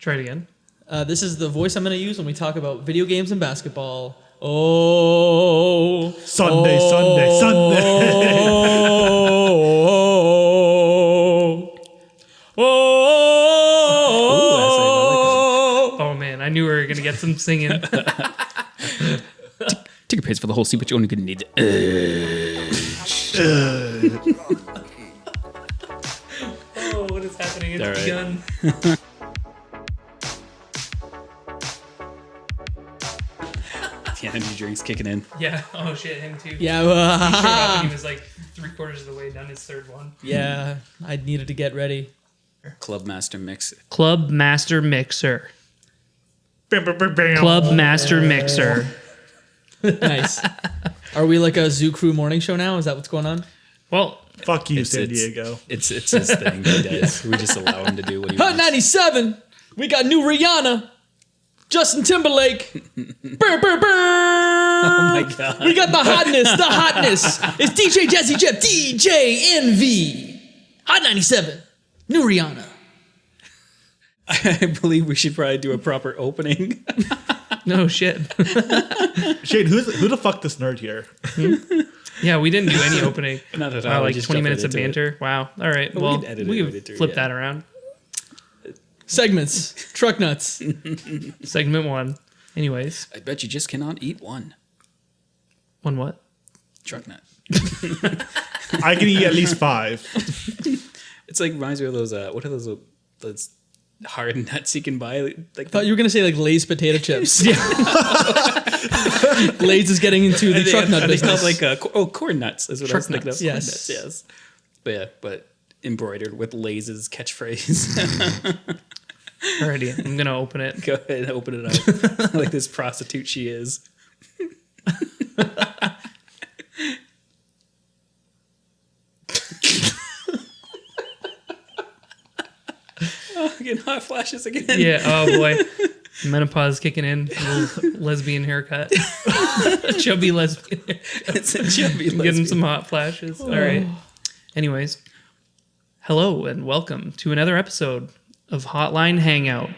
Try it again. This is the voice I'm going to use when we talk about video games and basketball. Oh. Sunday. Oh man, I knew we were going to get some singing. Ticket pays for the whole seat, but you only gonna need Oh, what is happening? It's All right. begun. the energy drinks kicking in. Yeah. Oh shit, him too. Yeah. He showed up and he was like 3/4 of the way done his third one. Yeah. I needed to get ready. Club Master Mix. Club Master Mixer. Club Master Mixer. Nice. Are we like a Zoo Crew morning show now? Is that what's going on? Well, Fuck you, San Diego. It's his thing. He does. We just allow him to do what he Hot wants. 97. We got new Rihanna. Justin Timberlake. Brr, brr, brr. Oh my god. We got the hotness. The hotness. It's DJ Jazzy Jeff. DJ NV. Hot 97. New Rihanna. I believe we should probably do a proper opening. no shit. Shane, who the fuck this nerd here? Yeah, we didn't do any opening. Not at Wow, all. like 20 minutes of banter. Wow. All right. But we Well, can edit it we later can too, flip yeah. that around. Segments. Truck nuts. Segment 1. Anyways. I bet you just cannot eat one. One what? Truck nut. I can eat at least 5. It's like reminds me of those. What are those hard nuts you can buy? Like I thought you were going to say like Lay's potato chips. Yeah. Lay's is getting into the truck nut business. Called like corn nuts is what I was thinking of. Yes. Corn nuts, yes. But yeah, but embroidered with Lay's catchphrase. Alrighty. I'm going to open it. Go ahead and open it up. Like this prostitute she is. Oh, getting hot flashes again. Yeah. Oh boy. Menopause kicking in. Little lesbian haircut. Chubby lesbian haircut. It's a chubby Getting lesbian. some hot flashes. All right. Anyways. Hello and welcome to another episode of Hotline Hangout.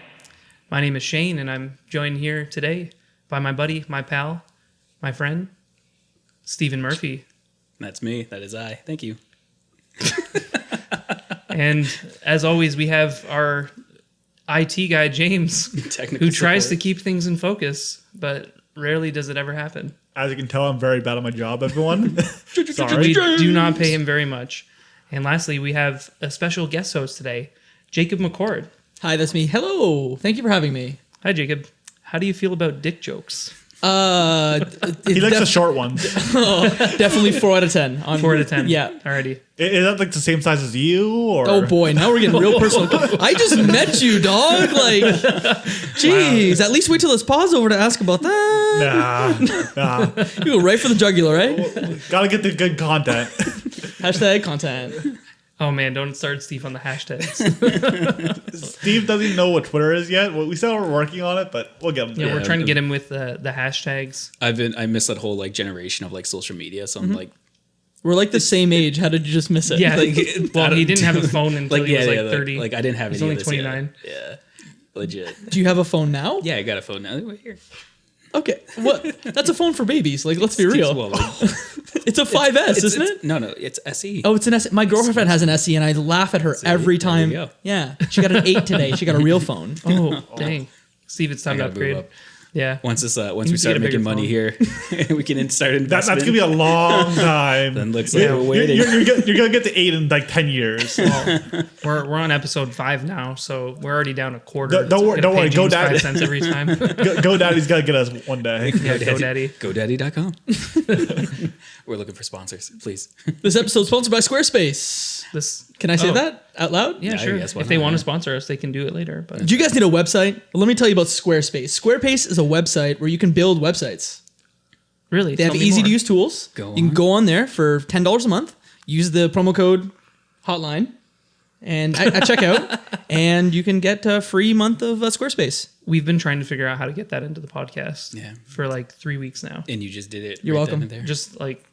My name is Shane and I'm joined here today by my buddy, my pal, my friend, Stephen Murphy. That's me. That is I. Thank you. And as always, we have our IT guy, James, Technical who tries to support. keep things in focus, but rarely does it ever happen. As you can tell, I'm very bad at my job, everyone. We Sorry. do not pay him very much. And lastly, we have a special guest host today, Jacob McCourt. Hi, that's me. Hello. Thank you for having me. Hi, Jacob. How do you feel about dick jokes? He likes the short ones. Definitely 4 out of 10. 4 out of 10. Yeah. Alrighty. Is that like the same size as you? Or Oh boy, now we're getting real personal. I just met you, dog. Like, jeez. At least wait till it's pause over to ask about that. Nah. You go right for the jugular, right? Gotta get the good content. Hashtag content. Oh man, don't start Steve on the hashtags. Steve doesn't even know what Twitter is yet. Well, we still are working on it, but we'll get him there. Yeah, we're trying to get him with the hashtags. I miss that whole like generation of like social media. So I'm like, We're like the same age. How did you just miss it? Yeah. like, Well, he didn't have a phone until he was like 30. Like I didn't have He's any only of this yet. 29. Yeah, legit. Do you have a phone now? Yeah, I got a phone now. Right here. Okay. What? That's a phone for babies. Like, let's be real. Well, like, It's a 5S, isn't it? No, it's SE. Oh, it's an SE. My girlfriend has an SE, and I laugh at her every there time. you go. Yeah. She got an 8 today. She got a real phone. Oh, dang. Steve, it's time to gotta move upgrade. up. Yeah. Once You we need to start get a bigger making money phone. here, we can start That's investment. gonna be a long time. Then looks like we're waiting. You're gonna get to 8 in like 10 years. We're on episode 5 now, so we're already down a quarter. Don't worry, Gonna pay Go James Daddy. 5 cents every time. GoDaddy's gotta get us one day. Yeah, GoDaddy. GoDaddy.com. We're looking for sponsors, please. This episode's sponsored by Squarespace. This. Can I say Oh, that out loud? Yeah, Yeah, sure. I guess, why If they not, want yeah. to sponsor us, they can do it later. But Do you guys need a website? Well, let me tell you about Squarespace. Squarespace is a website where you can build websites. really, They have tell me easy more. to use tools. You can go on there for $10 a month, use the promo code Hotline, and at checkout, and you can get a free month of Squarespace. We've been trying to figure out how to get that into the podcast Yeah. for like 3 weeks now. And you just did it. You're right welcome. then and there. Just like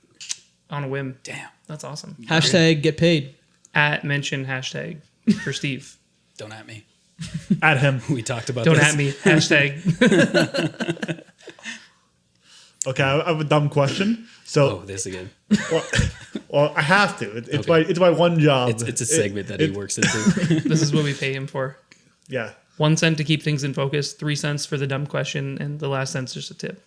on a whim. Damn. That's awesome. Hashtag get paid. At mention hashtag for Steve. Don't at me. At him. We talked about Don't this. at me. Hashtag. Okay, I have a dumb question. Oh, So, this again. well, I have to. It's Okay. my one job. It's a segment that he works into. This is what we pay him for. Yeah. 1 cent to keep things in focus, 3 cents for the dumb question, and the last cent's just a tip.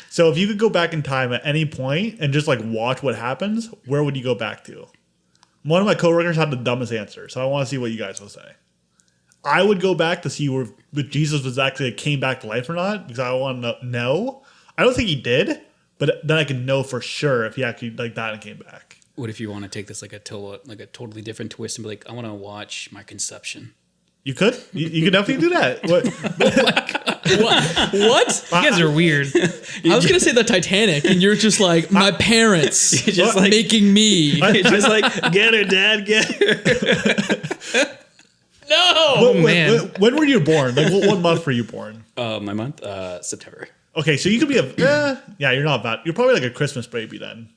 So if you could go back in time at any point and just like watch what happens, where would you go back to? One of my coworkers had the dumbest answer, so I want to see what you guys will say. I would go back to see where Jesus was actually came back to life or not, because I want to know. I don't think he did, but then I can know for sure if he actually like died and came back. What if you want to take this like a totally different twist and be like, I want to watch my conception? You could. You could definitely do that. What? What? You guys are weird. I was gonna say the Titanic, and you're just like my parents, just like- making me. Just like, get her, Dad, get her. Oh, man. When were you born? Like, what month were you born? My month, September. Okay, so you could be yeah, you're not bad. You're probably like a Christmas baby then.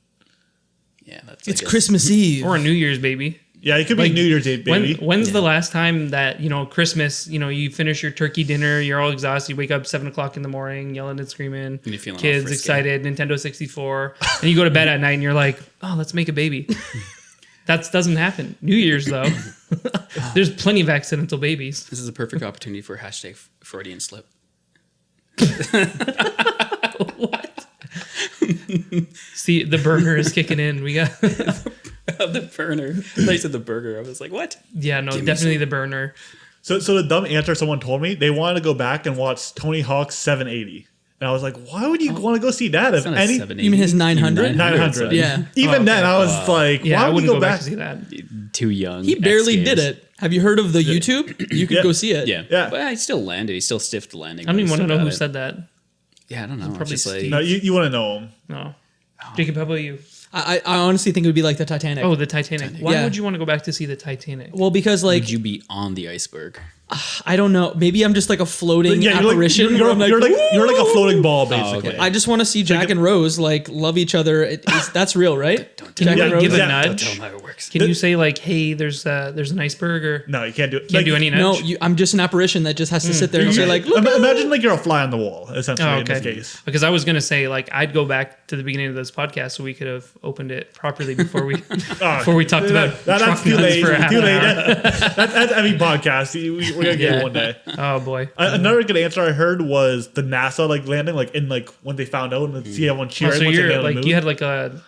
Yeah, that's. It's Christmas Eve. Or a New Year's baby. Yeah, you could be Like, New Year's Eve baby. When's the last time that, Christmas, you finish your turkey dinner, you're all exhausted, you wake up 7 o'clock in the morning, yelling and screaming, you're feeling all kids frisky. excited, Nintendo 64, and you go to bed at night and you're like, oh, let's make a baby. That doesn't happen. New Year's, though. There's plenty of accidental babies. This is a perfect opportunity for hashtag Freudian slip. What? See, the burner is kicking in. We got, The burner. They said the burger. I was like, what? yeah, no, Give me definitely some. the burner. So the dumb answer someone told me, they wanted to go back and watch Tony Hawk's 780. And I was like, why would you want to go see that? If It's not a any 780. You mean his 900? 900. son. Yeah. Even then, I was like, Yeah, why I would wouldn't you go back? to see that. Too young. He barely X did Games. it. Have you heard of the YouTube? You could Yeah. go see it. Yeah. Yeah. But I still landed. He still stiffed the landing. I don't but even he want to still know got who it. said that. Yeah, I don't know. It's Probably just like, Steve. No, you want to know him. No. Jacob, how about you? I honestly think it would be like the Titanic. Oh, the Titanic. Why Yeah. would you want to go back to see the Titanic? Well, because like would you be on the iceberg? I don't know. Maybe I'm just like a floating Yeah, apparition. you're where I'm like, you're like a floating ball, basically. okay. I just want to see Jack and Rose like love each other. That's real, right? Don't Can tell you Yeah, like, give a yeah. Don't tell nudge? him how it works. Can you say like, hey, there's an iceberg, or No, you can't do it. can't do any No, nudge? I'm just an apparition that just has to sit there and say like, look. Imagine like you're a fly on the wall, essentially, Oh, in this okay. case. Because I was gonna say like I'd go back to the beginning of this podcast so we could have opened it properly before we before we talked about That's truck too nuts late. for a half Too an late. hour. That's every podcast. We're gonna get Yeah. it one day. Oh boy. Another good answer I heard was the NASA like landing, like in like when they found out and see everyone Oh, cheering. so once they you're landed on the like moon. you had like a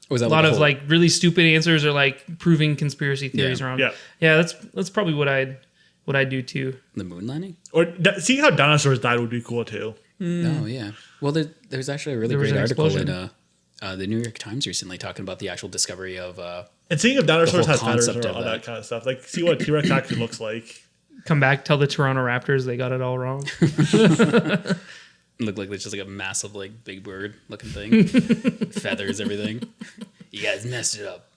Was that lot the of whole- like really stupid answers or like proving conspiracy theories Yeah. around. Yeah. Yeah, that's probably what I'd do too. the moon landing? or seeing how dinosaurs died would be cool too. Oh yeah. Well, there's actually a really There was great an article explosion. in the New York Times recently talking about the actual discovery of. And seeing if dinosaurs whole had feathers concept or of all that that. kind of stuff, like see what T-Rex actually looks like. Come back, tell the Toronto Raptors they got it all wrong. Looked like it's just like a massive like big bird looking thing, feathers, everything. You guys messed it up.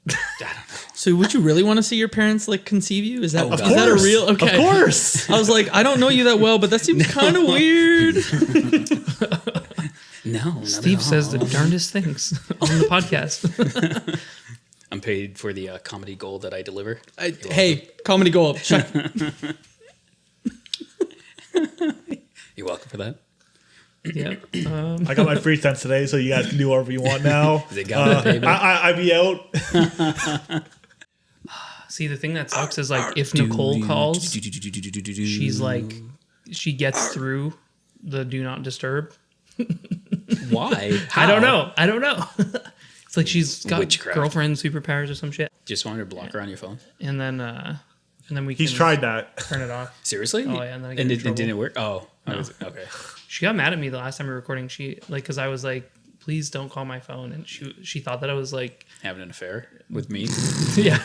I don't know. So would you really want to see your parents like conceive you? Is that Oh, is God. that a real? Okay, Of course. I was like, I don't know you that well, but that seems kind of weird. No, not Steve at says all. the darndest things on the podcast. I'm paid for the comedy gold that I deliver. Hey, comedy gold. Check. You're welcome for that. Yeah. I got my free cents today, so you guys can do whatever you want now. Is it got that, baby? I be out. See, the thing that sucks is like if Nicole calls, she's like she gets through the do not disturb. Why? I don't know. It's like she's got Witchcraft. girlfriend superpowers or some shit, Just wanted to block her on your phone. and then we He's can tried that. turn it off. Seriously? Oh, yeah, and then I get in it trouble. didn't work. Oh, okay. She got mad at me the last time we were recording. She like because I was like, please don't call my phone, and she thought that I was like, Having an affair with me. yeah.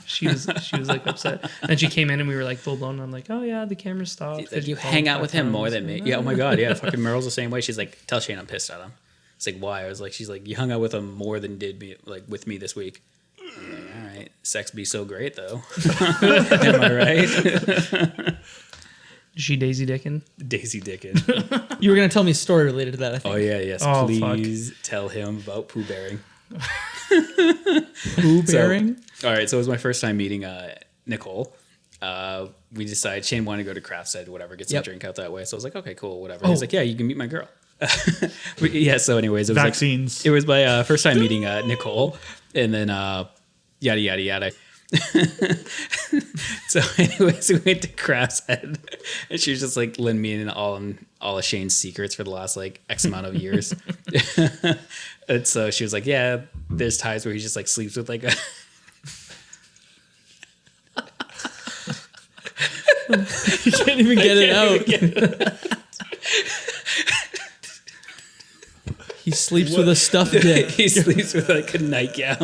she was like upset, and she came in and we were like full blown. And I'm like, oh yeah, the camera stopped. Like, you hang out with him more than me. Yeah. Oh my god. Yeah. Fucking Merle's the same way. She's like, tell Shane I'm pissed at him. It's like, why? I was like, she's like, you hung out with him more than did me like with me this week. I'm like, all right, sex be so great though. Am I right? Is she Daisy Dickin? Daisy Dickin. You were gonna tell me a story related to that. I think. Oh yeah, yes. Oh, Please tell him about poo bearing. Pooh bearing. All right, so it was my first time meeting Nicole. we decided Shane wanted to go to Craft Side, whatever, get some Yep. drink out that way. So I was like, okay, cool, whatever. Oh. He's like, yeah, you can meet my girl. Yeah. So, anyways, it was Vaccines. It was my first time meeting Nicole, and then yada yada yada. So, anyways, we went to Craft's Head, and she was just like letting me in all of Shane's secrets for the last like X amount of years. And so she was like, "Yeah, there's times where he just like sleeps with like a." You can't even get it out. He sleeps with a stuffed dick. He sleeps with like a nightgown.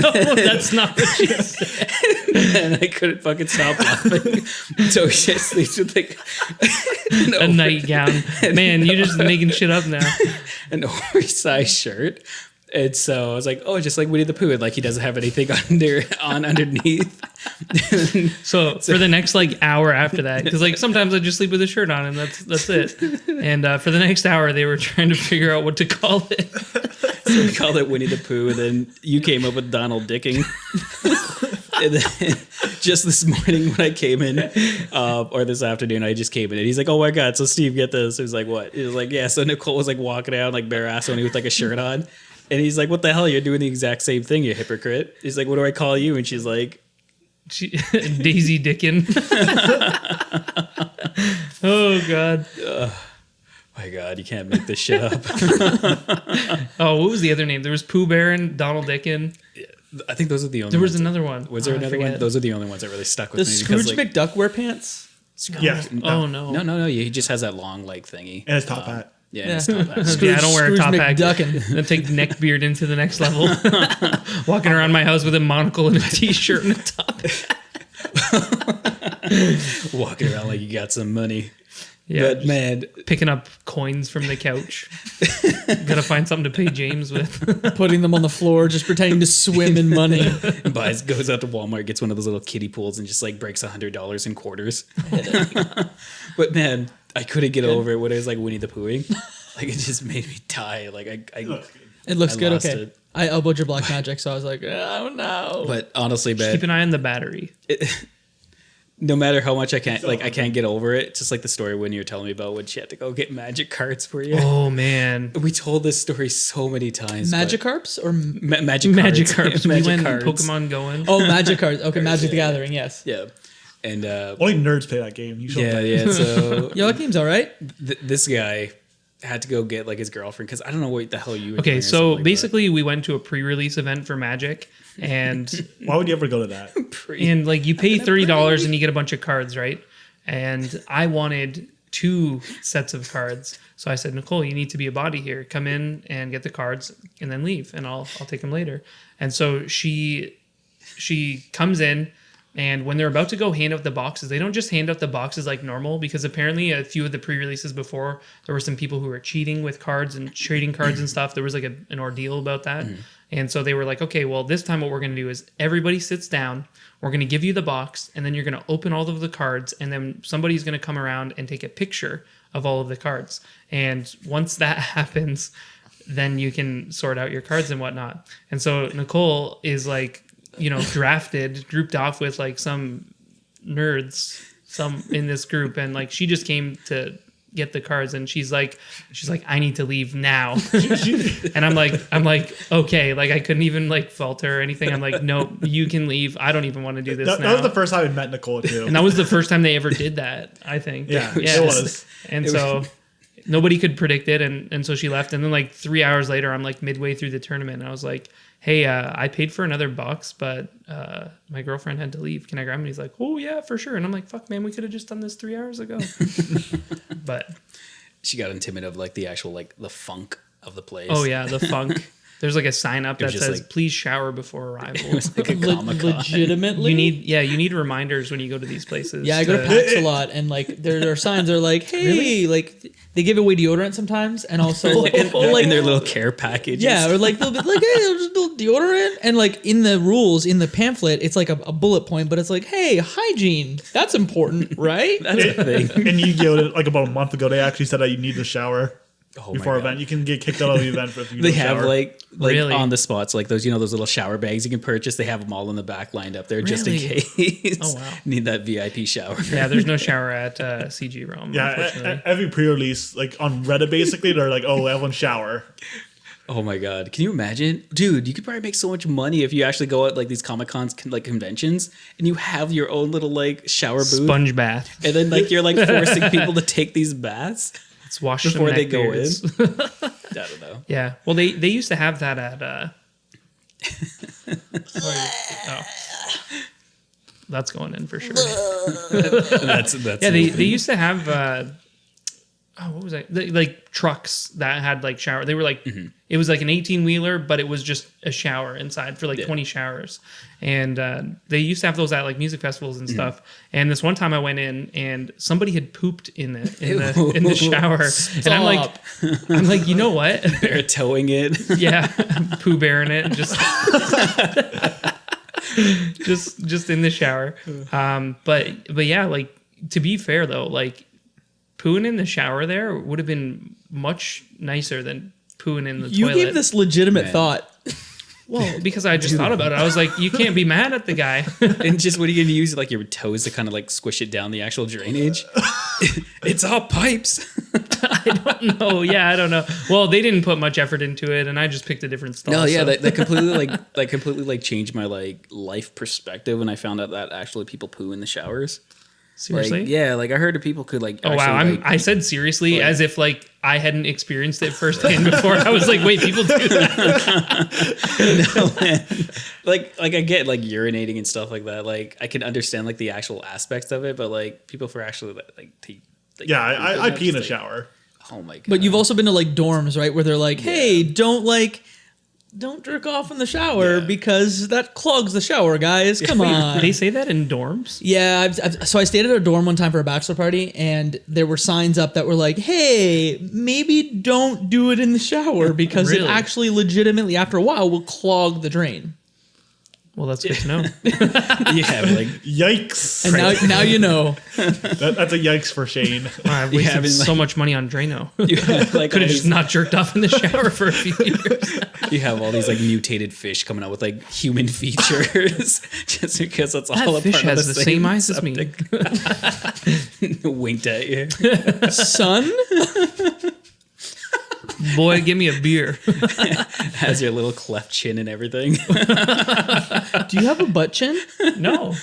No, that's not what she said. And I couldn't fucking stop laughing. So he just sleeps with like A nightgown. Man, you're just making shit up now. an oversized shirt. And so I was like, oh, just like Winnie the Pooh. And like he doesn't have anything underneath. So for the next like hour after that, because like sometimes I just sleep with a shirt on and that's it. And for the next hour, they were trying to figure out what to call it. So we called it Winnie the Pooh. And then you came up with Donald Dicking. And then just this morning when I came in, or this afternoon, I just came in and he's like, oh my God, so Steve, get this. He was like, what? He was like, yeah. So Nicole was like walking out like bare ass only with like a shirt on. And he's like, what the hell? You're doing the exact same thing, you hypocrite. He's like, what do I call you? And she's like, Daisy Dickin. Oh God. my God, you can't make this shit up. Oh, what was the other name? There was Pooh Bear and Donald Dickin. I think those are the only There was ones. another one. Was there Oh, I another one? forget. Those are the only ones that really stuck with Does me. Scrooge because, like, McDuck wear pants? Yeah. Oh no. No. He just has that long like thingy. And his top hat. Yeah, and his top hat. Yeah, I don't wear a Scrooge top hat. McDuckin'. I take neck beard into the next level. Walking around my house with a monocle and a t-shirt and a top hat. Walking around like you got some money. Yeah, But man, picking up coins from the couch. Gotta find something to pay James with. Putting them on the floor, just pretending to swim in money. goes out to Walmart, gets one of those little kiddie pools, and just like breaks $100 in quarters. But man, I couldn't get over it when it was like Winnie the Poohing. Like it just made me die. Like I It looks I good. lost Okay. it. I elbowed your black magic, so I was like, oh no. But honestly, Keep man, an eye on the battery. no matter how much I can't get over it. Just like the story when you were telling me about when she had to go get magic cards for you. Oh man. We told this story so many times. but- Magikarps or Magic Magikarps. We went cards. Pokemon going. oh, Magic cards. Okay, Magic the Gathering. Yes. Yeah. And Only nerds play that game. You should yeah. So Yo, that game's all right. this guy had to go get like his girlfriend because I don't know what the hell you were doing Okay, or so something like basically we went to a pre-release event for Magic, and Why would you ever go to that? and like you pay $30 and you get a bunch of cards, right? And I wanted 2 sets of cards, so I said, Nicole, you need to be a body here. Come in and get the cards, and then leave, and I'll take them later. And so she comes in. And when they're about to go hand out the boxes, they don't just hand out the boxes like normal, because apparently a few of the pre-releases before, there were some people who were cheating with cards and trading cards and stuff. There was like an ordeal about that. And so they were like, okay, well, this time what we're going to do is everybody sits down. We're going to give you the box, and then you're going to open all of the cards, and then somebody's going to come around and take a picture of all of the cards. And once that happens, then you can sort out your cards and whatnot. And so Nicole is like, drooped off with like some nerds, some in this group, and like she just came to get the cards, and she's like, I need to leave now. And I'm like, okay, like I couldn't even like falter or anything. I'm like, no, you can leave. I don't even want to do this That now. was the first time I met Nicole too. And that was the first time they ever did that, I think. Yeah, it was. And so nobody could predict it, and so she left. And then like 3 hours later, I'm like midway through the tournament, and I was like, hey, I paid for another box, but my girlfriend had to leave. Can I grab him? And he's like, oh yeah, for sure. And I'm like, fuck, man, we could have just done this 3 hours ago. But she got intimidated of like the actual like the funk of the place. oh yeah, the funk. There's like a sign up It that was just says, like- please shower before arrival. It was like a Comic-Con. Legitimately. You need reminders when you go to these places. Yeah, I go to PAX a lot, and like there are signs that are like, hey, like they give away deodorant sometimes, and also like, in their little care package. yeah, or like they'll be like, hey, there's a little deodorant, and like in the rules in the pamphlet, it's like a bullet point, but it's like, hey, hygiene, that's important, right? That's a thing. In Yu-Gi-Oh! Like about a month ago, they actually said that you need to shower. Oh my before God. event. You can get kicked out of the event if you They don't have shower. like Really? on the spots, like those, those little shower bags you can purchase. They have them all in the back lined up there just in Really? case. Oh, wow. Need that VIP shower. Yeah, there's no shower at CG Rome, Yeah, unfortunately. every pre-release, like on Reddit, basically, they're like, "Oh, everyone shower." Oh my God. Can you imagine? Dude, you could probably make so much money if you actually go at like these Comic Cons, like conventions, and you have your own little like shower booth. Sponge bath. And then like you're like forcing people to take these baths Let's wash before some they go in. neckbeards. I don't know. Yeah. Well, they used to have that at. Oh. That's going in for sure. That's Yeah, they used to have. What was that? Like trucks that had like shower. They were like it was like an 18-wheeler, but it was just a shower inside for like 20 showers. And they used to have those at like music festivals and stuff. And this one time I went in and somebody had pooped in the shower. And I'm like, you know what? Bear towing it. Yeah, Pooh Bear in it, just just in the shower. But yeah, like to be fair though, like pooing in the shower there would have been much nicer than pooing in the You toilet. gave this legitimate Man. thought. Well, because I just thought about it. I was like, you can't be mad at the guy. And just what are you going to use? Like your toes to kind of like squish it down the actual drainage? It's all pipes. No, yeah, I don't know. Well, they didn't put much effort into it, and I just picked a different stall. No, yeah, so- that completely changed my like life perspective when I found out that actually people poo in the showers. seriously. Like, yeah, like I heard of people could like. Oh wow! actually, like, I said seriously, like- as if like I hadn't experienced it firsthand before. I was like, wait, people do that? no, man. Like I get like urinating and stuff like that. Like I can understand like the actual aspects of it, but like people for actually like Yeah, I pee in a just, like, shower. Oh my god! But you've also been to like dorms, right? Where they're like, hey, don't jerk off in the shower Yeah. because that clogs the shower, guys. Come on. They say that in dorms. Yeah, so I stayed at a dorm one time for a bachelor party, and there were signs up that were like, "Hey, maybe don't do it in the shower because Really? it actually legitimately, after a while, will clog the drain." Well, that's good to know. yeah, like Yikes! And now you know. That's a yikes for Shane. I've wasted having, so like- much money on Drano. you have like Could all have just these, not jerked off in the shower for a few years. you have all these like mutated fish coming out with like human features just because that's all That a fish part has of the same eyes as me. me. Winked at you. Son, Boy, give me a beer. Has your little cleft chin and everything. do you have a butt chin? No.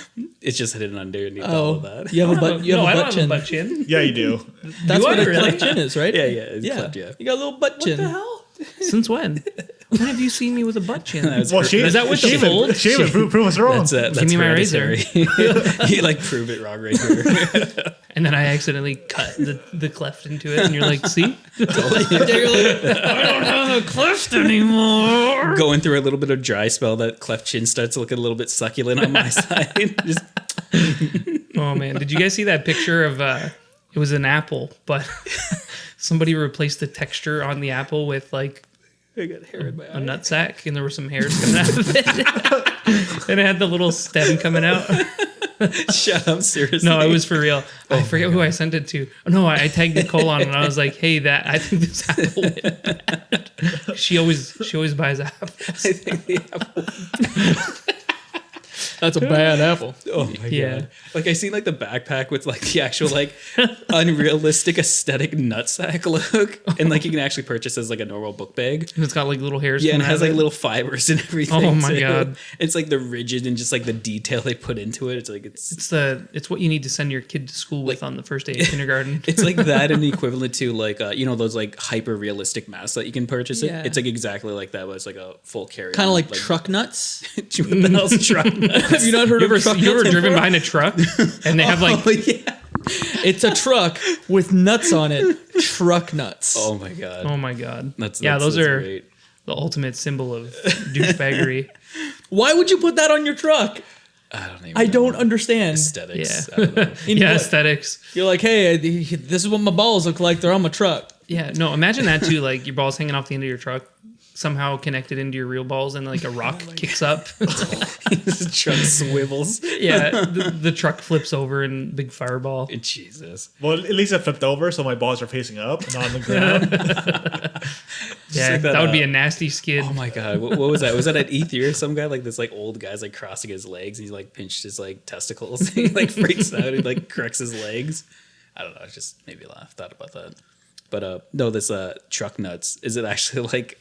It's just hidden underneath all of Oh, that. you have a butt. You have no, a I don't butt have chin. a butt chin. Yeah, you do. That's Do what I a really? cleft chin is, right? Yeah, it's cleft, yeah. You got a little butt chin. hell? Since when? When have you seen me with a butt chin? Well, Shane, Is that what the fold? Shane, prove us wrong. That's it. Give me my razor. You like prove it wrong right here. And then I accidentally cut the cleft into it, and you're like, see? I don't have a cleft anymore. Going through a little bit of dry spell, that cleft chin starts looking a little bit succulent on my side. Just Oh, man. Did you guys see that picture of, it was an apple, but somebody replaced the texture on the apple with like I got hair in my a nutsack, and there were some hairs coming out of it. And it had the little stem coming out. Shut up, seriously. No, it was for real. I forget who I sent it to. Oh, no, I tagged Nicole on, and I was like, "Hey, I think this apple went bad." She always buys apples. I think the apple. That's a bad apple. Oh my Yeah. god! Like I see like the backpack with like the actual like unrealistic aesthetic nutsack look, and like you can actually purchase as like a normal book bag. And it's got like little hairs. Yeah, and it coming has out like of little fibers and everything. Oh my too. God. It's like the rigid and just like the detail they put into it. It's like it's It's what you need to send your kid to school with on the first day of kindergarten. it's like that and the equivalent to like those like hyper realistic masks that you can purchase. Yeah. It's like exactly like that, but it's like a full carry. Kind of like truck nuts. what the hell's truck nuts? Have you not heard of truck You ever nuts? driven behind a truck and they have like Oh, yeah. It's a truck with nuts on it. Truck nuts. Oh my god. oh my god, That's those that's are great. the ultimate symbol of douchebaggery. Why would you put that on your truck? I don't even. I don't know. understand. Aesthetics. Yeah. I don't know. In Yeah, what- aesthetics. You're like, hey, this is what my balls look like. They're on my truck. Yeah, no, imagine that too. Like your balls hanging off the end of your truck. somehow connected into your real balls, and like a rock kicks up. The truck swivels. Yeah, the truck flips over and big fireball. Jesus. Well, at least it flipped over, so my balls are facing up, not on the ground. Yeah, like that would be a nasty skid. Oh my god, what was that? Was that at E3 or some guy like this like old guy's like crossing his legs? And he's like pinched his like testicles. He like freaks out and like corrects his legs. I don't know. It just made me laugh. Thought about that. But no, this truck nuts. Is it actually like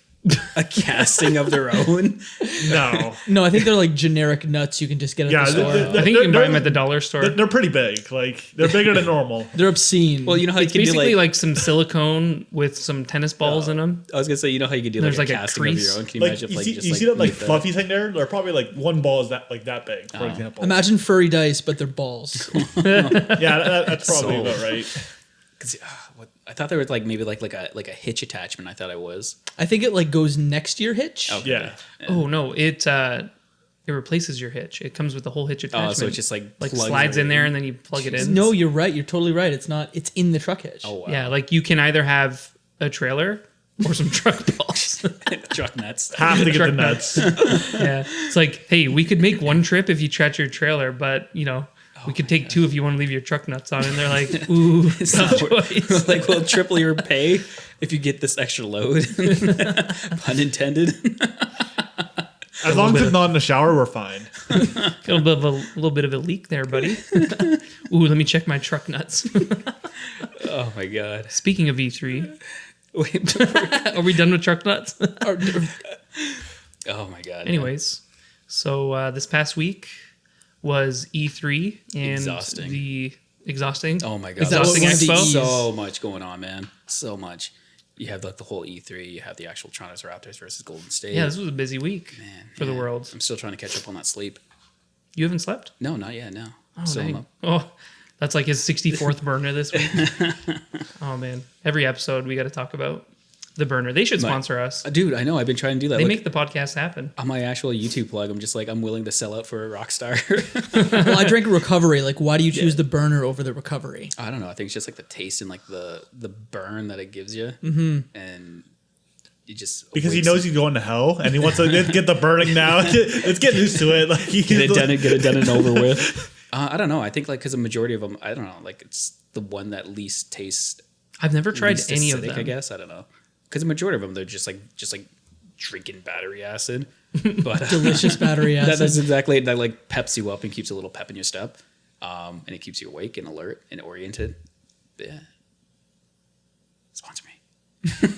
a casting of their own? No. No, I think they're like generic nuts you can just get at Yeah, the store. I think you can buy them at the dollar store. They're pretty big. Like, they're bigger than normal. They're obscene. Well, you know how It's you can do basically like, like some silicone with some tennis balls in them. I was gonna say, you know how you could do There's like a like a casting of crease. your own? Can you Like, imagine if you like see, just you like see that like with the- fluffy thing there? They're probably like one ball is that big, for example. Imagine furry dice, but they're balls. Yeah, that's probably Sold. about right. 'Cause, I thought there was like maybe like a hitch attachment. I thought it was. I think it like goes next to your hitch. Okay. Yeah. Oh no, it replaces your hitch. It comes with the whole hitch attachment. Oh, so it just like plugs slides in right there and then you plug it in. No, you're right. You're totally right. It's not. It's in the truck hitch. Oh wow. Yeah, like you can either have a trailer or some truck balls. Truck nuts. Have to get the Truck nuts. Yeah, it's like, hey, we could make one trip if you attach your trailer, but you know, we could take two if you want to leave your truck nuts on. And they're like, ooh, tough choice. Like we'll triple your pay if you get this extra load. Pun intended. As long as it's not in the shower, we're fine. Got a little bit of a leak there, buddy. Ooh, let me check my truck nuts. Oh my god. Speaking of E3, Wait. are we done with truck nuts? Oh my god. Anyways, so this past week was E3 and Exhausting. the exhausting. Oh my god. Exhausting one of the Expo. E's? So much going on, man. So much. You have like the whole E3. You have the actual Toronto Raptors versus Golden State. Yeah, this was a busy week for the world. I'm still trying to catch up on that sleep. You haven't slept? No, not yet. No. Oh, So I'm dang. up. Oh, that's like his 64th burner this week. Oh man, every episode we got to talk about the burner. They should sponsor us. Dude, I know. I've been trying to do that. They Look, make the podcast happen. on my actual YouTube plug, I'm just like, I'm willing to sell out for a rock star. Well, I drank a recovery. Like, why do you choose the burner over the recovery? I don't know. I think it's just like the taste and like the burn that it gives you. Mm-hmm. And you just Because he wakes knows he's going to hell and he wants to get the burning now. Let's get used to it. Like, get it done and over with. I don't know. I think like because a majority of them, I don't know. Like it's the one that least tastes. I've never tried least any of acidic, them. I guess I don't know. Because the majority of them, they're just like drinking battery acid. But Delicious battery acid. that's exactly it. That like peps you up and keeps a little pep in your step, and it keeps you awake and alert and oriented. But yeah, sponsor me.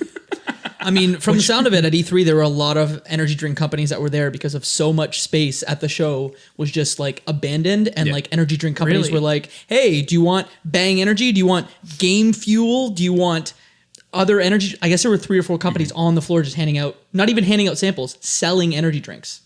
I mean, from the sound of it, at E3, there were a lot of energy drink companies that were there because of so much space at the show was just like abandoned. And Yeah. like energy drink companies Really? were like, hey, do you want Bang Energy? Do you want Game Fuel? Do you want other energy? I guess there were 3 or 4 companies on the floor just handing out, not even handing out samples, selling energy drinks.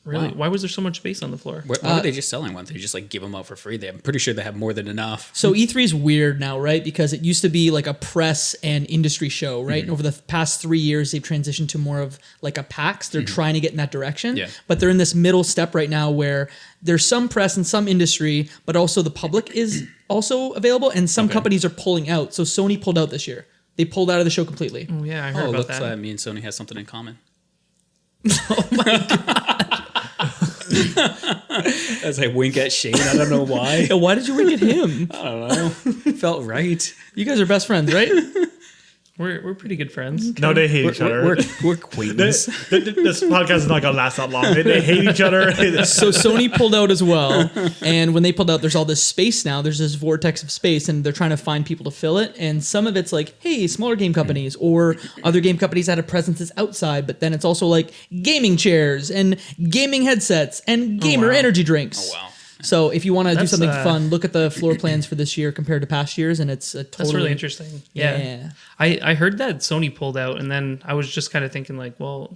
Really? Wow. Why was there so much space on the floor? Why were they just selling one? They just like give them out for free. I'm pretty sure they have more than enough. So E3 is weird now, right? Because it used to be like a press and industry show, right? And over the past 3 years, they've transitioned to more of like a PAX. They're trying to get in that direction. Yeah. But they're in this middle step right now where there's some press and some industry, but also the public is also available. And some companies are pulling out. So Sony pulled out this year. They pulled out of the show completely. Oh yeah, I heard Oh, about looks that. like me and Sony has something in common. As I wink at Shane, I don't know why. Yeah, why did you wink at him? I don't know. Felt right. You guys are best friends, right? We're pretty good friends. No, they hate each other. We're acquaintance. This podcast is not going to last that long. They hate each other. So Sony pulled out as well, and when they pulled out, there's all this space now. There's this vortex of space, and they're trying to find people to fill it. And some of it's like, hey, smaller game companies or other game companies that have presences outside. But then it's also like gaming chairs and gaming headsets and gamer wow. energy drinks. Oh, wow. So if you want to do That's, something fun, look at the floor plans for this year compared to past years, and it's a totally That's really interesting. Yeah. Yeah. I heard that Sony pulled out, and then I was just kind of thinking like, well,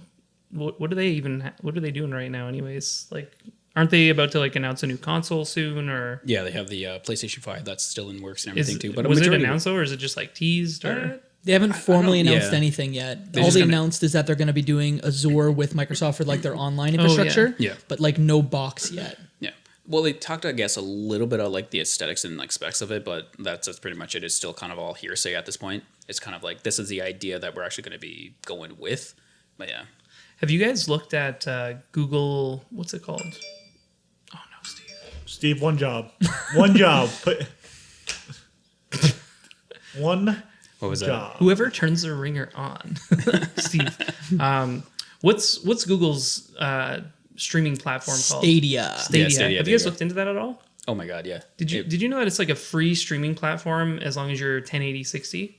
what are they doing right now anyways? Like, aren't they about to like announce a new console soon, or Yeah, they have the PlayStation 5 that's still in works and is, everything too. But a was it majority- announced though, or is it just like teased or? They haven't formally don't- announced yeah. anything yet. They All just they kinda- announced is that they're going to be doing Azure with Microsoft for like their online yeah. infrastructure. Yeah. But like no box yet. Yeah. Well, they talked, I guess, a little bit of like the aesthetics and like specs of it, but that's pretty much it. It's still kind of all hearsay at this point. It's kind of like this is the idea that we're actually going to be going with. But yeah. Have you guys looked at Google? What's it called? Oh no, Steve. Steve, one job. One job. One What was job. Whoever turns the ringer on, Steve. What's Google's streaming platform called? Stadia. Stadia. Yeah, Stadia, Have there you guys you go. looked into that at all? Oh my god, yeah. Did you know that it's like a free streaming platform as long as you're 1080 60?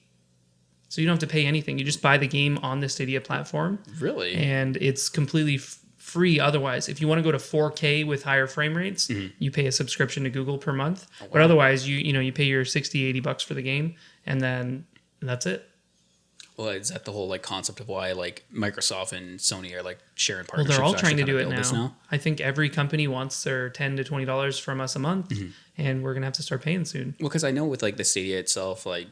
So you don't have to pay anything. You just buy the game on the Stadia platform. Really? And it's completely free otherwise. If you want to go to 4K with higher frame rates, you pay a subscription to Google per month. Oh, wow. But otherwise, you pay your 60, 80 bucks for the game, and that's it. Well, is that the whole like concept of why like Microsoft and Sony are like sharing Well, partnerships? they're all to trying to actually do kinda it build this now. I think every company wants their $10 to $20 from us a month, and we're gonna have to start paying soon. Well, because I know with like the Stadia itself, like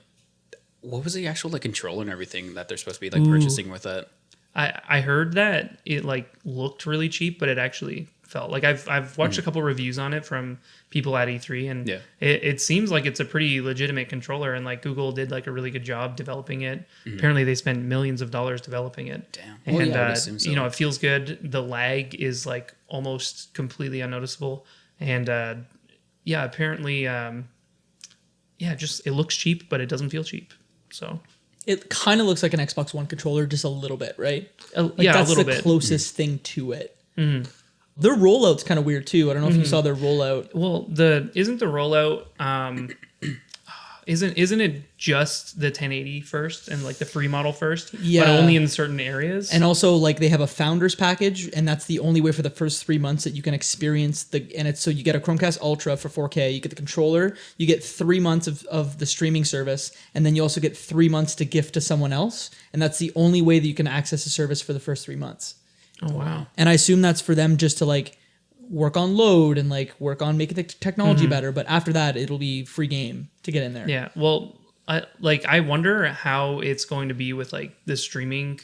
what was the actual like controller and everything that they're supposed to be like purchasing with it? I heard that it like looked really cheap, but it actually felt like I've watched a couple reviews on it from people at E3, and Yeah. it seems like it's a pretty legitimate controller, and like Google did like a really good job developing it. Apparently, they spent millions of dollars developing it. Damn. And Well, yeah, I would assume so. it feels good. The lag is like almost completely unnoticeable, and apparently, just it looks cheap, but it doesn't feel cheap. So. It kind of looks like an Xbox One controller, just a little bit, right? Like Yeah, that's a little the bit. closest thing to it. Their rollout's kind of weird too. I don't know if you saw their rollout. Well, isn't the rollout isn't it just the 1080 first and like the free model first, Yeah. but only in certain areas? And also, like, they have a founders package, and that's the only way for the first 3 months that you can experience and it's so you get a Chromecast Ultra for 4K, you get the controller, you get 3 months of the streaming service, and then you also get 3 months to gift to someone else, and that's the only way that you can access the service for the first 3 months. Oh wow. And I assume that's for them just to like work on load and like work on making the technology better, but after that it'll be free game to get in there. Yeah. Well, I wonder how it's going to be with like the streaming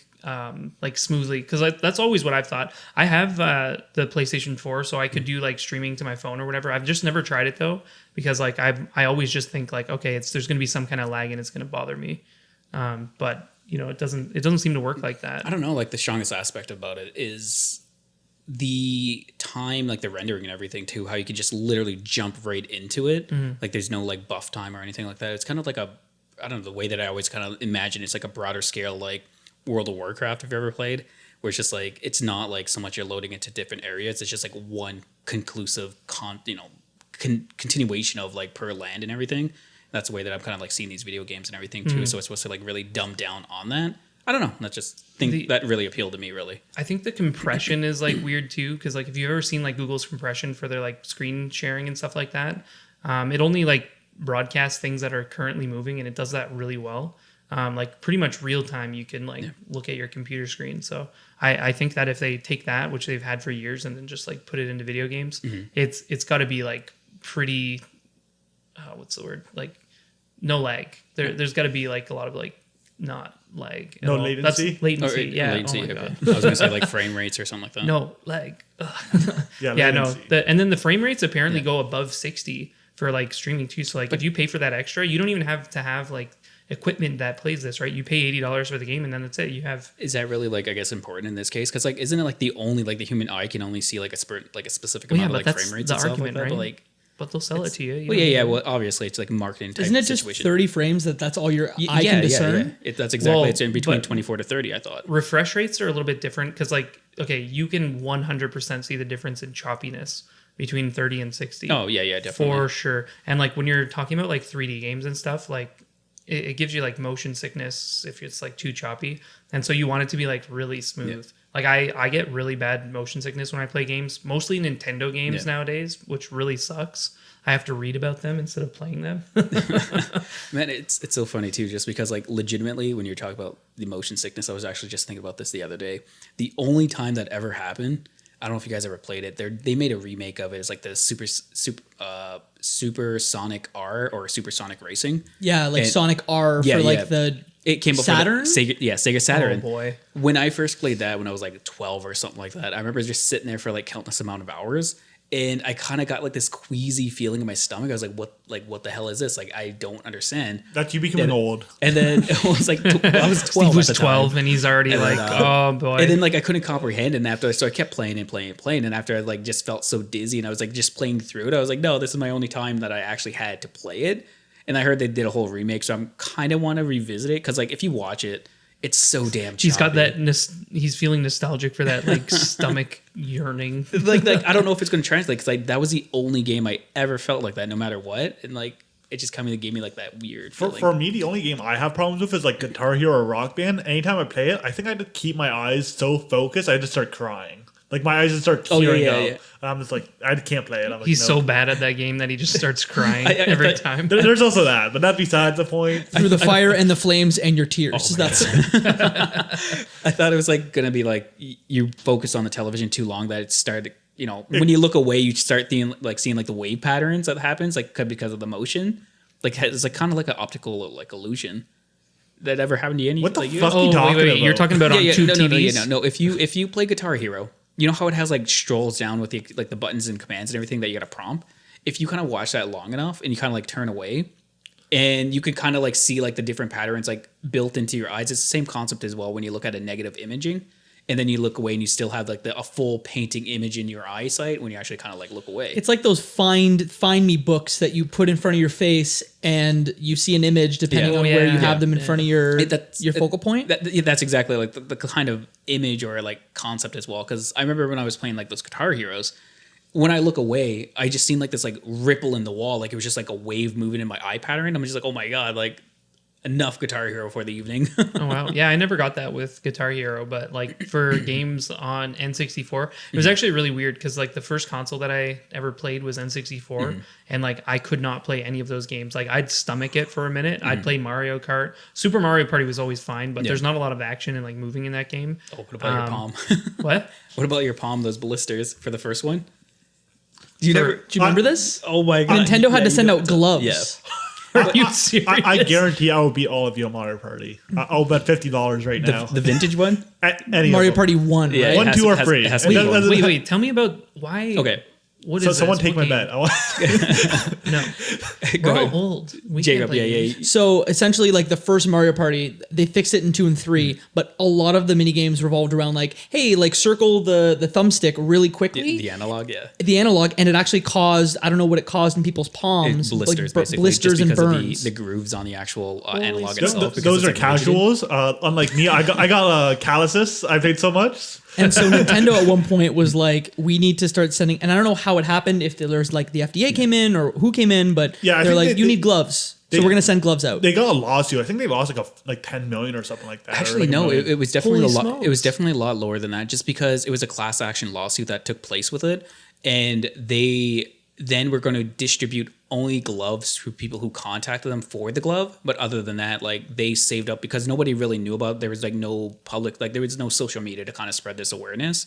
like smoothly, because that's always what I've thought. I have the PlayStation 4, so I could do like streaming to my phone or whatever. I've just never tried it though, because like I always just think like, okay, there's going to be some kind of lag and it's going to bother me. But it doesn't seem to work like that. I don't know. Like the strongest aspect about it is the time, like the rendering and everything too. How you can just literally jump right into it. Like there's no like buff time or anything like that. It's kind of like I don't know, the way that I always kind of imagine it's like a broader scale, like World of Warcraft, if you ever played, where it's just like it's not like so much you're loading into different areas. It's just like one conclusive continuation of like per land and everything. That's the way that I'm kind of like seeing these video games and everything too. So it's supposed to like really dumb down on that. I don't know. That's just that really appealed to me, really. I think the compression is like weird too, because like if you've ever seen like Google's compression for their like screen sharing and stuff like that, it only like broadcasts things that are currently moving, and it does that really well. Like pretty much real time, you can like look at your computer screen. So I think that if they take that, which they've had for years, and then just like put it into video games, it's got to be like pretty. What's the word? Like no lag. There's got to be like a lot of like not lag. No all. latency? That's latency. Yeah. Latency, Oh my okay. god. I was gonna say like frame rates or something like that. No lag. Yeah, Yeah, no. latency. And then the frame rates apparently go above 60 for like streaming too. So like if you pay for that extra, you don't even have to have like equipment that plays this, right? You pay $80 for the game, and then that's it. You have. Is that really like I guess important in this case? Because like isn't it like the only like the human eye can only see like a specific Well, yeah, amount of but like that's frame rates the and stuff like argument, that? right? But like. But they'll sell it to you. Well, yeah. Well, obviously, it's like marketing type Isn't it just situation. 30 frames that's all your eye can discern? Yeah. That's exactly. Well, it's in between but- 24 to 30. I thought. Refresh rates are a little bit different because, like, okay, you can 100% see the difference in choppiness between 30 and 60. Oh yeah, definitely. For sure. And like when you're talking about like 3D games and stuff, like it gives you like motion sickness if it's like too choppy. And so you want it to be like really smooth. Yeah. Like I get really bad motion sickness when I play games, mostly Nintendo games nowadays, which really sucks. I have to read about them instead of playing them. Man, it's so funny too, just because like legitimately when you're talking about the motion sickness, I was actually just thinking about this the other day. The only time that ever happened, I don't know if you guys ever played it. They made a remake of it. It's like the Super Sonic R or Super Sonic Racing. Yeah, like And- Sonic R Yeah, for like yeah. the It came before Saturn? Sega Saturn. Oh boy. When I first played that when I was like 12 or something like that, I remember just sitting there for like countless amount of hours, And I kind of got like this queasy feeling in my stomach. I was like, what the hell is this? Like, I don't understand. That's you becoming old. And then it was like, I was 12. Steve was at the 12 time. and he's already And like, then, oh boy. And then like I couldn't comprehend it. And after so I kept playing and playing and playing. And after I like just felt so dizzy and I was like just playing through it, I was like, no, this is my only time that I actually had to play it. And I heard they did a whole remake, so I'm kind of want to revisit it because like if you watch it, it's so damn choppy. He's got that, he's feeling nostalgic for that like stomach yearning. like I don't know if it's going to translate because like that was the only game I ever felt like that no matter what. And like it just kind of gave me like that weird feeling. For me, the only game I have problems with is like Guitar Hero or Rock Band. Anytime I play it, I think I just keep my eyes so focused, I just start crying. Like my eyes just start tearing up. And I'm just like, I can't play it. I'm like, He's no. so bad at that game that he just starts crying I every thought- time. There's also that, but that's besides the point. Through the fire and the flames and your tears. Oh, That's I thought it was like going to be like you focus on the television too long that it started, you know, when you look away, you start seeing like the wave patterns that happens like because of the motion. Like it's like kind of like an optical like illusion. That ever happened to you? What the like, fuck Oh, you talking wait, about? you're talking about on tube TVs? No. If you play Guitar Hero, you know how it has like strolls down with the buttons and commands and everything that you got to prompt. If you kind of watch that long enough and you kind of like turn away, and you can kind of like see like the different patterns like built into your eyes. It's the same concept as well when you look at a negative imaging, and then you look away and you still have like a full painting image in your eyesight when you actually kind of like look away. It's like those find me books that you put in front of your face and you see an image depending Yeah. on Oh, where yeah. you have them in front of your That's- focal point. That's exactly like the kind of image or like concept as well. Because I remember when I was playing like those Guitar Heroes, when I look away, I just seen like this like ripple in the wall, like it was just like a wave moving in my eye pattern. I'm just like, oh my god, like enough Guitar Hero for the evening. Oh wow, yeah, I never got that with Guitar Hero, but like for games on N64, it was actually really weird because like the first console that I ever played was N64, and like I could not play any of those games. Like I'd stomach it for a minute. I'd play Mario Kart. Super Mario Party was always fine, but there's not a lot of action and like moving in that game. Oh, what about your palm? What? What about your palm? Those blisters for the first one? Do you remember this? Oh my god! Nintendo had to send out gloves. Yeah. Are you serious? I guarantee I will beat all of you on Mario Party. I'll bet $50 right now. The vintage one. Any Mario of them. Party 1, Yeah, right? it One, has- two, or has- free. it has to And be that- one. that's- Wait, tell me about why. Okay. What So is someone this? take What my game? bet. I want- No, Go we're all ahead. old. We Jacob, can't play yeah. games. So essentially, like the first Mario Party, they fixed it in 2 and 3, but a lot of the mini games revolved around like, hey, like circle the thumbstick really quickly, The analog, yeah. the analog, and it actually caused, I don't know what it caused in people's palms, Blisters, like, basically. blisters just and because burns. of the grooves on the actual analog smokes. itself. because Those it's, are like, rigid. casuals. Unlike me, I got calluses. I played so much. And so Nintendo at one point was like, we need to start sending, and I don't know how it happened, if there's like the FDA came in or who came in, but Yeah, I they're think like, they- you need gloves. So they- we're going to send gloves out. They got a lawsuit. I think they lost like 10 million or something like that. or Actually, like a no, million. it was definitely Holy a lot. smokes. It was definitely a lot lower than that, just because it was a class action lawsuit that took place with it, and they then were going to distribute only gloves to people who contacted them for the glove. But other than that, like they saved up because nobody really knew about it. There was like no public, like there was no social media to kind of spread this awareness.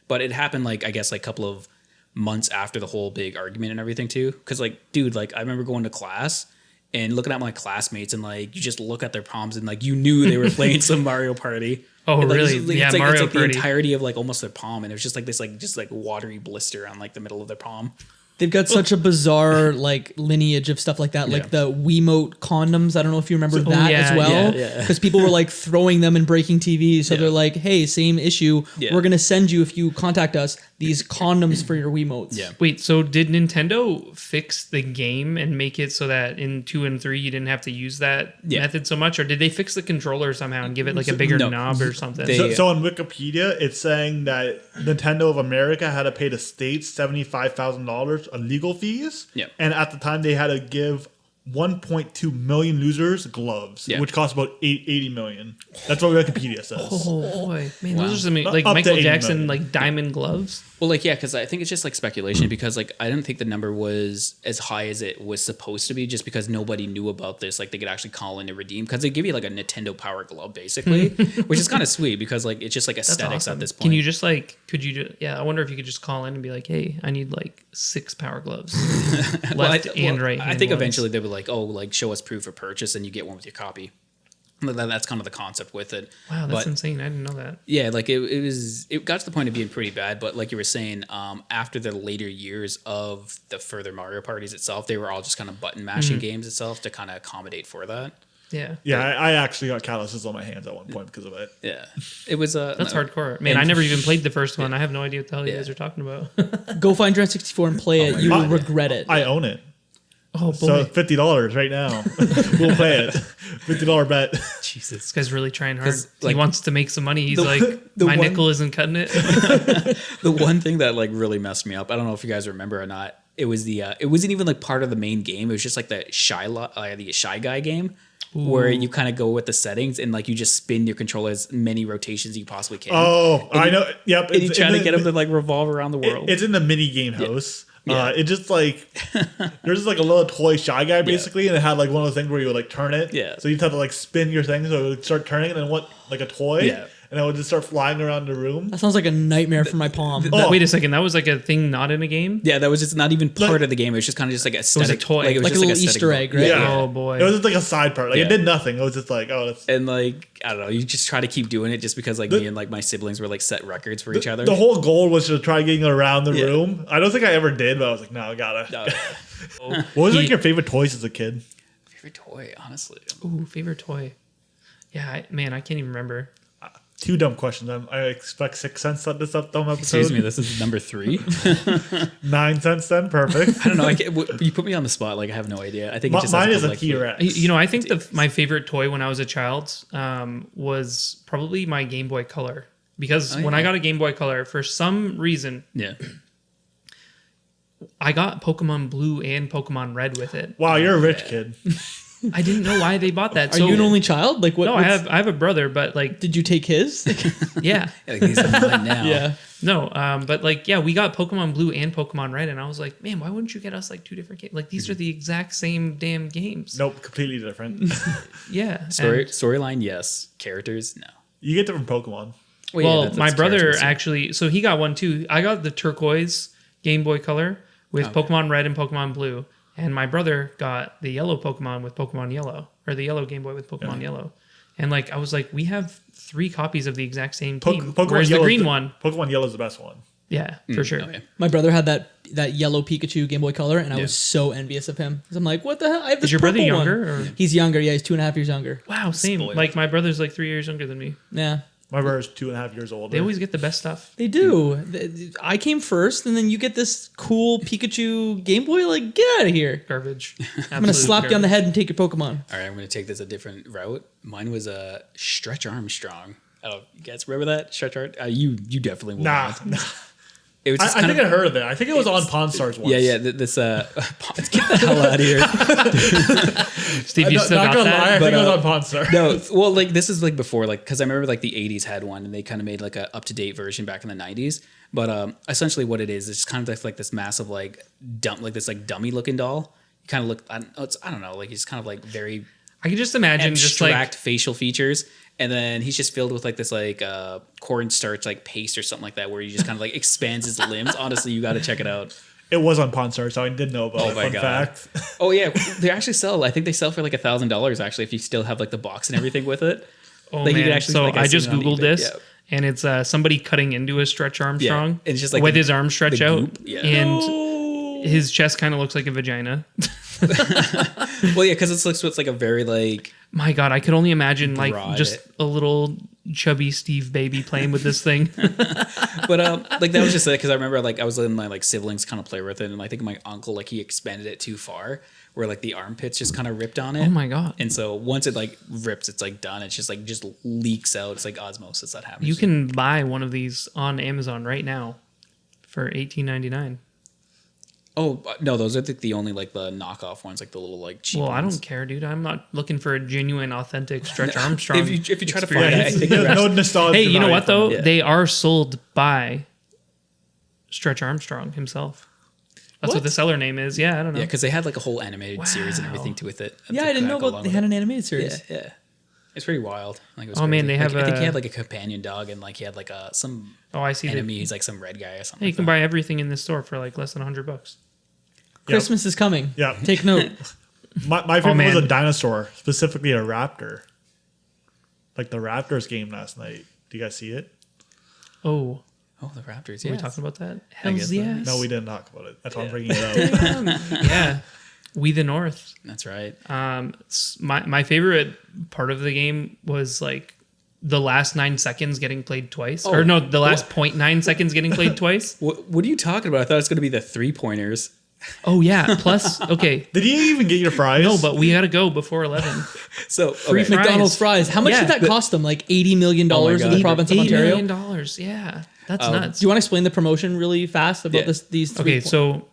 But it happened like I guess like a couple of months after the whole big argument and everything too. Because like, dude, like I remember going to class and looking at my classmates and like you just look at their palms and like you knew they were playing some Mario Party. Oh, And, like, really? it's like, Yeah, it's like, Mario it's like Party. the entirety of like almost their palm, and it was just like this like just like watery blister on like the middle of their palm. They've got such a bizarre like lineage of stuff like that, like the Wiimote condoms. I don't know if you remember that yeah, as well, yeah. because people were like throwing them and breaking TVs. So Yeah. they're like, "Hey, same issue. Yeah. We're gonna send you if you contact us these condoms for your Wiimotes." Yeah. Wait, so did Nintendo fix the game and make it so that in 2 and 3 you didn't have to use that Yeah. method so much, or did they fix the controller somehow and give it like a bigger No. knob or something? They- So on Wikipedia, it's saying that Nintendo of America had to pay the state $75,000 on legal fees. Yeah. And at the time, they had to give 1.2 million losers gloves, Yeah. which cost about 80 million. That's what Wikipedia says. Oh boy, man, those are some like Up to Michael 80 Jackson million. like diamond gloves. Well, like, yeah, because I think it's just like speculation because, like, I don't think the number was as high as it was supposed to be just because nobody knew about this. Like, they could actually call in to redeem because they give you like a Nintendo Power Glove, basically, which is kind of sweet because, like, it's just like That's aesthetics awesome. at this point. Can you just like, could you just, yeah, I wonder if you could just call in and be like, hey, I need like 6 power gloves, left and right. I think eventually they'll be like, oh, like, show us proof of purchase and you get one with your copy. That's kind of the concept with it. Wow, that's But, insane. I didn't know that. yeah, like it got to the point of being pretty bad. But like you were saying, after the later years of the further Mario parties itself, they were all just kind of button mashing games itself to kind of accommodate for that. Yeah. Yeah, I actually got calluses on my hands at one point because of it. Yeah, it was That's no. hardcore. Man, And- I never even played the first one. I have no idea what the hell you guys are talking about. Go find Dread 64 and play it. You will regret it. I own it. Oh, boy. So $50 right now. We'll play it. $50 bet. Jesus. This guy's really trying hard. 'Cause, He like, wants to make some money. He's the- like, the my one- nickel isn't cutting it. The one thing that like really messed me up, I don't know if you guys remember or not. It was it wasn't even like part of the main game. It was just like the shy guy game. Where you kind of go with the settings and like you just spin your controller as many rotations as you possibly can. Oh, I know. Yep. And you try to get them to like revolve around the world. It's in the mini game house. Yeah. It just like there's just like a little toy Shy Guy basically, and it had like one of those things where you would like turn it. Yeah. So you'd have to like spin your thing so it would start turning, and then what like a toy. Yeah. And it would just start flying around the room. That sounds like a nightmare for my palm. Oh. Wait a second. That was like a thing not in a game? Yeah, that was just not even part of the game. It was just kind of just like aesthetic. toy. Like, it was Like a just little aesthetic Easter egg, right? Yeah. Oh, boy. It was just like a side part. Like Yeah. it did nothing. It was just like, oh, that's And like I don't know, you just try to keep doing it just because like me and like my siblings were like set records for each other. the whole goal was to try getting around the Yeah. room. I don't think I ever did, but I was like, no, I gotta. No, What was like your favorite toys as a kid? favorite toy, honestly. Ooh, favorite toy. Yeah, man, I can't even remember. Two dumb questions. I expect 6 cents on this dumb episode. Excuse me, this is number 3. 9 cents then, perfect. I don't know. You put me on the spot. Like I have no idea. I think it just Mine has is a like, T-Rex. You know, I think my favorite toy when I was a child was probably my Game Boy Color. Because when I got a Game Boy Color, for some reason, Yeah. I got Pokemon Blue and Pokemon Red with it. Wow, you're a rich kid. I didn't know why they bought that. Are you an only child? Like what? No, I have a brother, but like, Did you take his? yeah. Like these are mine now. yeah. No, but like, yeah, we got Pokemon Blue and Pokemon Red, and I was like, man, why wouldn't you get us like 2 different games? Like, these are the exact same damn games. Nope, completely different. Yeah. Storyline, yes. Characters, no. You get different Pokemon. Well, my brother characters. actually, so he got one too. I got the turquoise Game Boy Color with Pokemon Red and Pokemon Blue, and my brother got the yellow Pokemon with Pokemon Yellow, or the yellow Game Boy with Pokemon Yellow. And like, I was like, we have 3 copies of the exact same team. Where's the Yellow green is one? Pokemon Yellow is the best one. Yeah, for sure. Okay. My brother had that yellow Pikachu Game Boy Color, and I Yeah. was so envious of him. 'Cause I'm like, what the hell? I have this Is your brother purple one. younger? Or? He's younger. Yeah, he's 2.5 years younger. Wow, same. Spoiled. Like, my brother's like 3 years younger than me. Yeah. My brother's 2.5 years older. They always get the best stuff. They do. I came first, and then you get this cool Pikachu Game Boy. Like, get out of here! Garbage. I'm gonna slap you on the head and take your Pokemon. All right, I'm going to take this a different route. Mine was a Stretch Armstrong. Oh, you guys remember that Stretch Art? You definitely will. Nah. not. It was I just kind think I of. heard of it. I think it was on Pawn Stars once. Yeah, yeah. This let's get the hell out of here. Steve, you Not still got gonna lie, I that? think it was But, on Pawn Stars. No, well, like this is like before, like because I remember like the '80s had one, and they kind of made like a up to date version back in the '90s. But essentially, what it is, it's kind of like this massive like dummy looking doll. You kind of look, I don't know, like he's kind of like very I can just imagine just like abstract facial features, and then he's just filled with like this like cornstarch like paste or something like that, where he just kind of like expands his limbs. Honestly, you got to check it out. It was on Pawn Stars, so I did know about Oh it. my Fun God. fact. Oh yeah, they actually sell. I think they sell for like $1,000 actually if you still have like the box and everything with it. Oh Like, you could man! actually, So like, I seen just it on googled eBay. this, Yeah. and it's somebody cutting into a Stretch Armstrong. Yeah, it's just like with the- his arm stretched the out, goop, yeah. and his chest kind of looks like a vagina. Well, yeah, because it's like a very like My God, I could only imagine like Broad just it. a little chubby Steve baby playing with this thing. But like that was just it because I remember like I was letting my like siblings kind of play with it, and I think my uncle like he expanded it too far, where like the armpits just kind of ripped on it. Oh my God! And so once it like rips, it's like done. It's just like just leaks out. It's like osmosis that happens. You can buy one of these on Amazon right now for $18.99. Oh no, those are the only like the knockoff ones, like the little like cheap Well, I ones. don't care, dude. I'm not looking for a genuine, authentic Stretch Armstrong. If you try to experience. find it, I think you're no actually- nostalgia. Hey, you know value what from though? it. Yeah. They are sold by Stretch Armstrong himself. That's what the seller name is. Yeah, I don't know. Yeah, because they had like a whole animated series and everything to with it. Yeah, to I didn't know go about along they with had it. an animated series. Yeah. It's pretty wild. Like, it was Oh, man, crazy. they Like, have I think he a- had like a companion dog, and like he had like some Oh, I see. enemy. He's like some red guy or something. Hey, you like can that. buy everything in this store for like less than $100. Christmas is coming. Yeah. Take note. My favorite was man. a dinosaur, specifically a raptor. like the Raptors game last night. Do you guys see it? Oh, Oh, the Raptors. are Yeah. we talking about that? I guess Hells not. yes. No, we didn't talk about it. That's why I'm bringing it up. Yeah. We the North. That's right. My favorite part of the game was like the last 9 seconds getting played twice. Or no, the last 0.9 seconds getting played twice. What are you talking about? I thought it was going to be the 3-pointers. Oh, yeah. Plus, okay. Did you even get your fries? No, but we got to go before 11. So Free okay. McDonald's fries. How much Yeah. did that cost them? Like $80 million Oh my in God. the province of $8 Ontario? million. Yeah. That's nuts. Do you want to explain the promotion really fast about Yeah. these three? Okay, so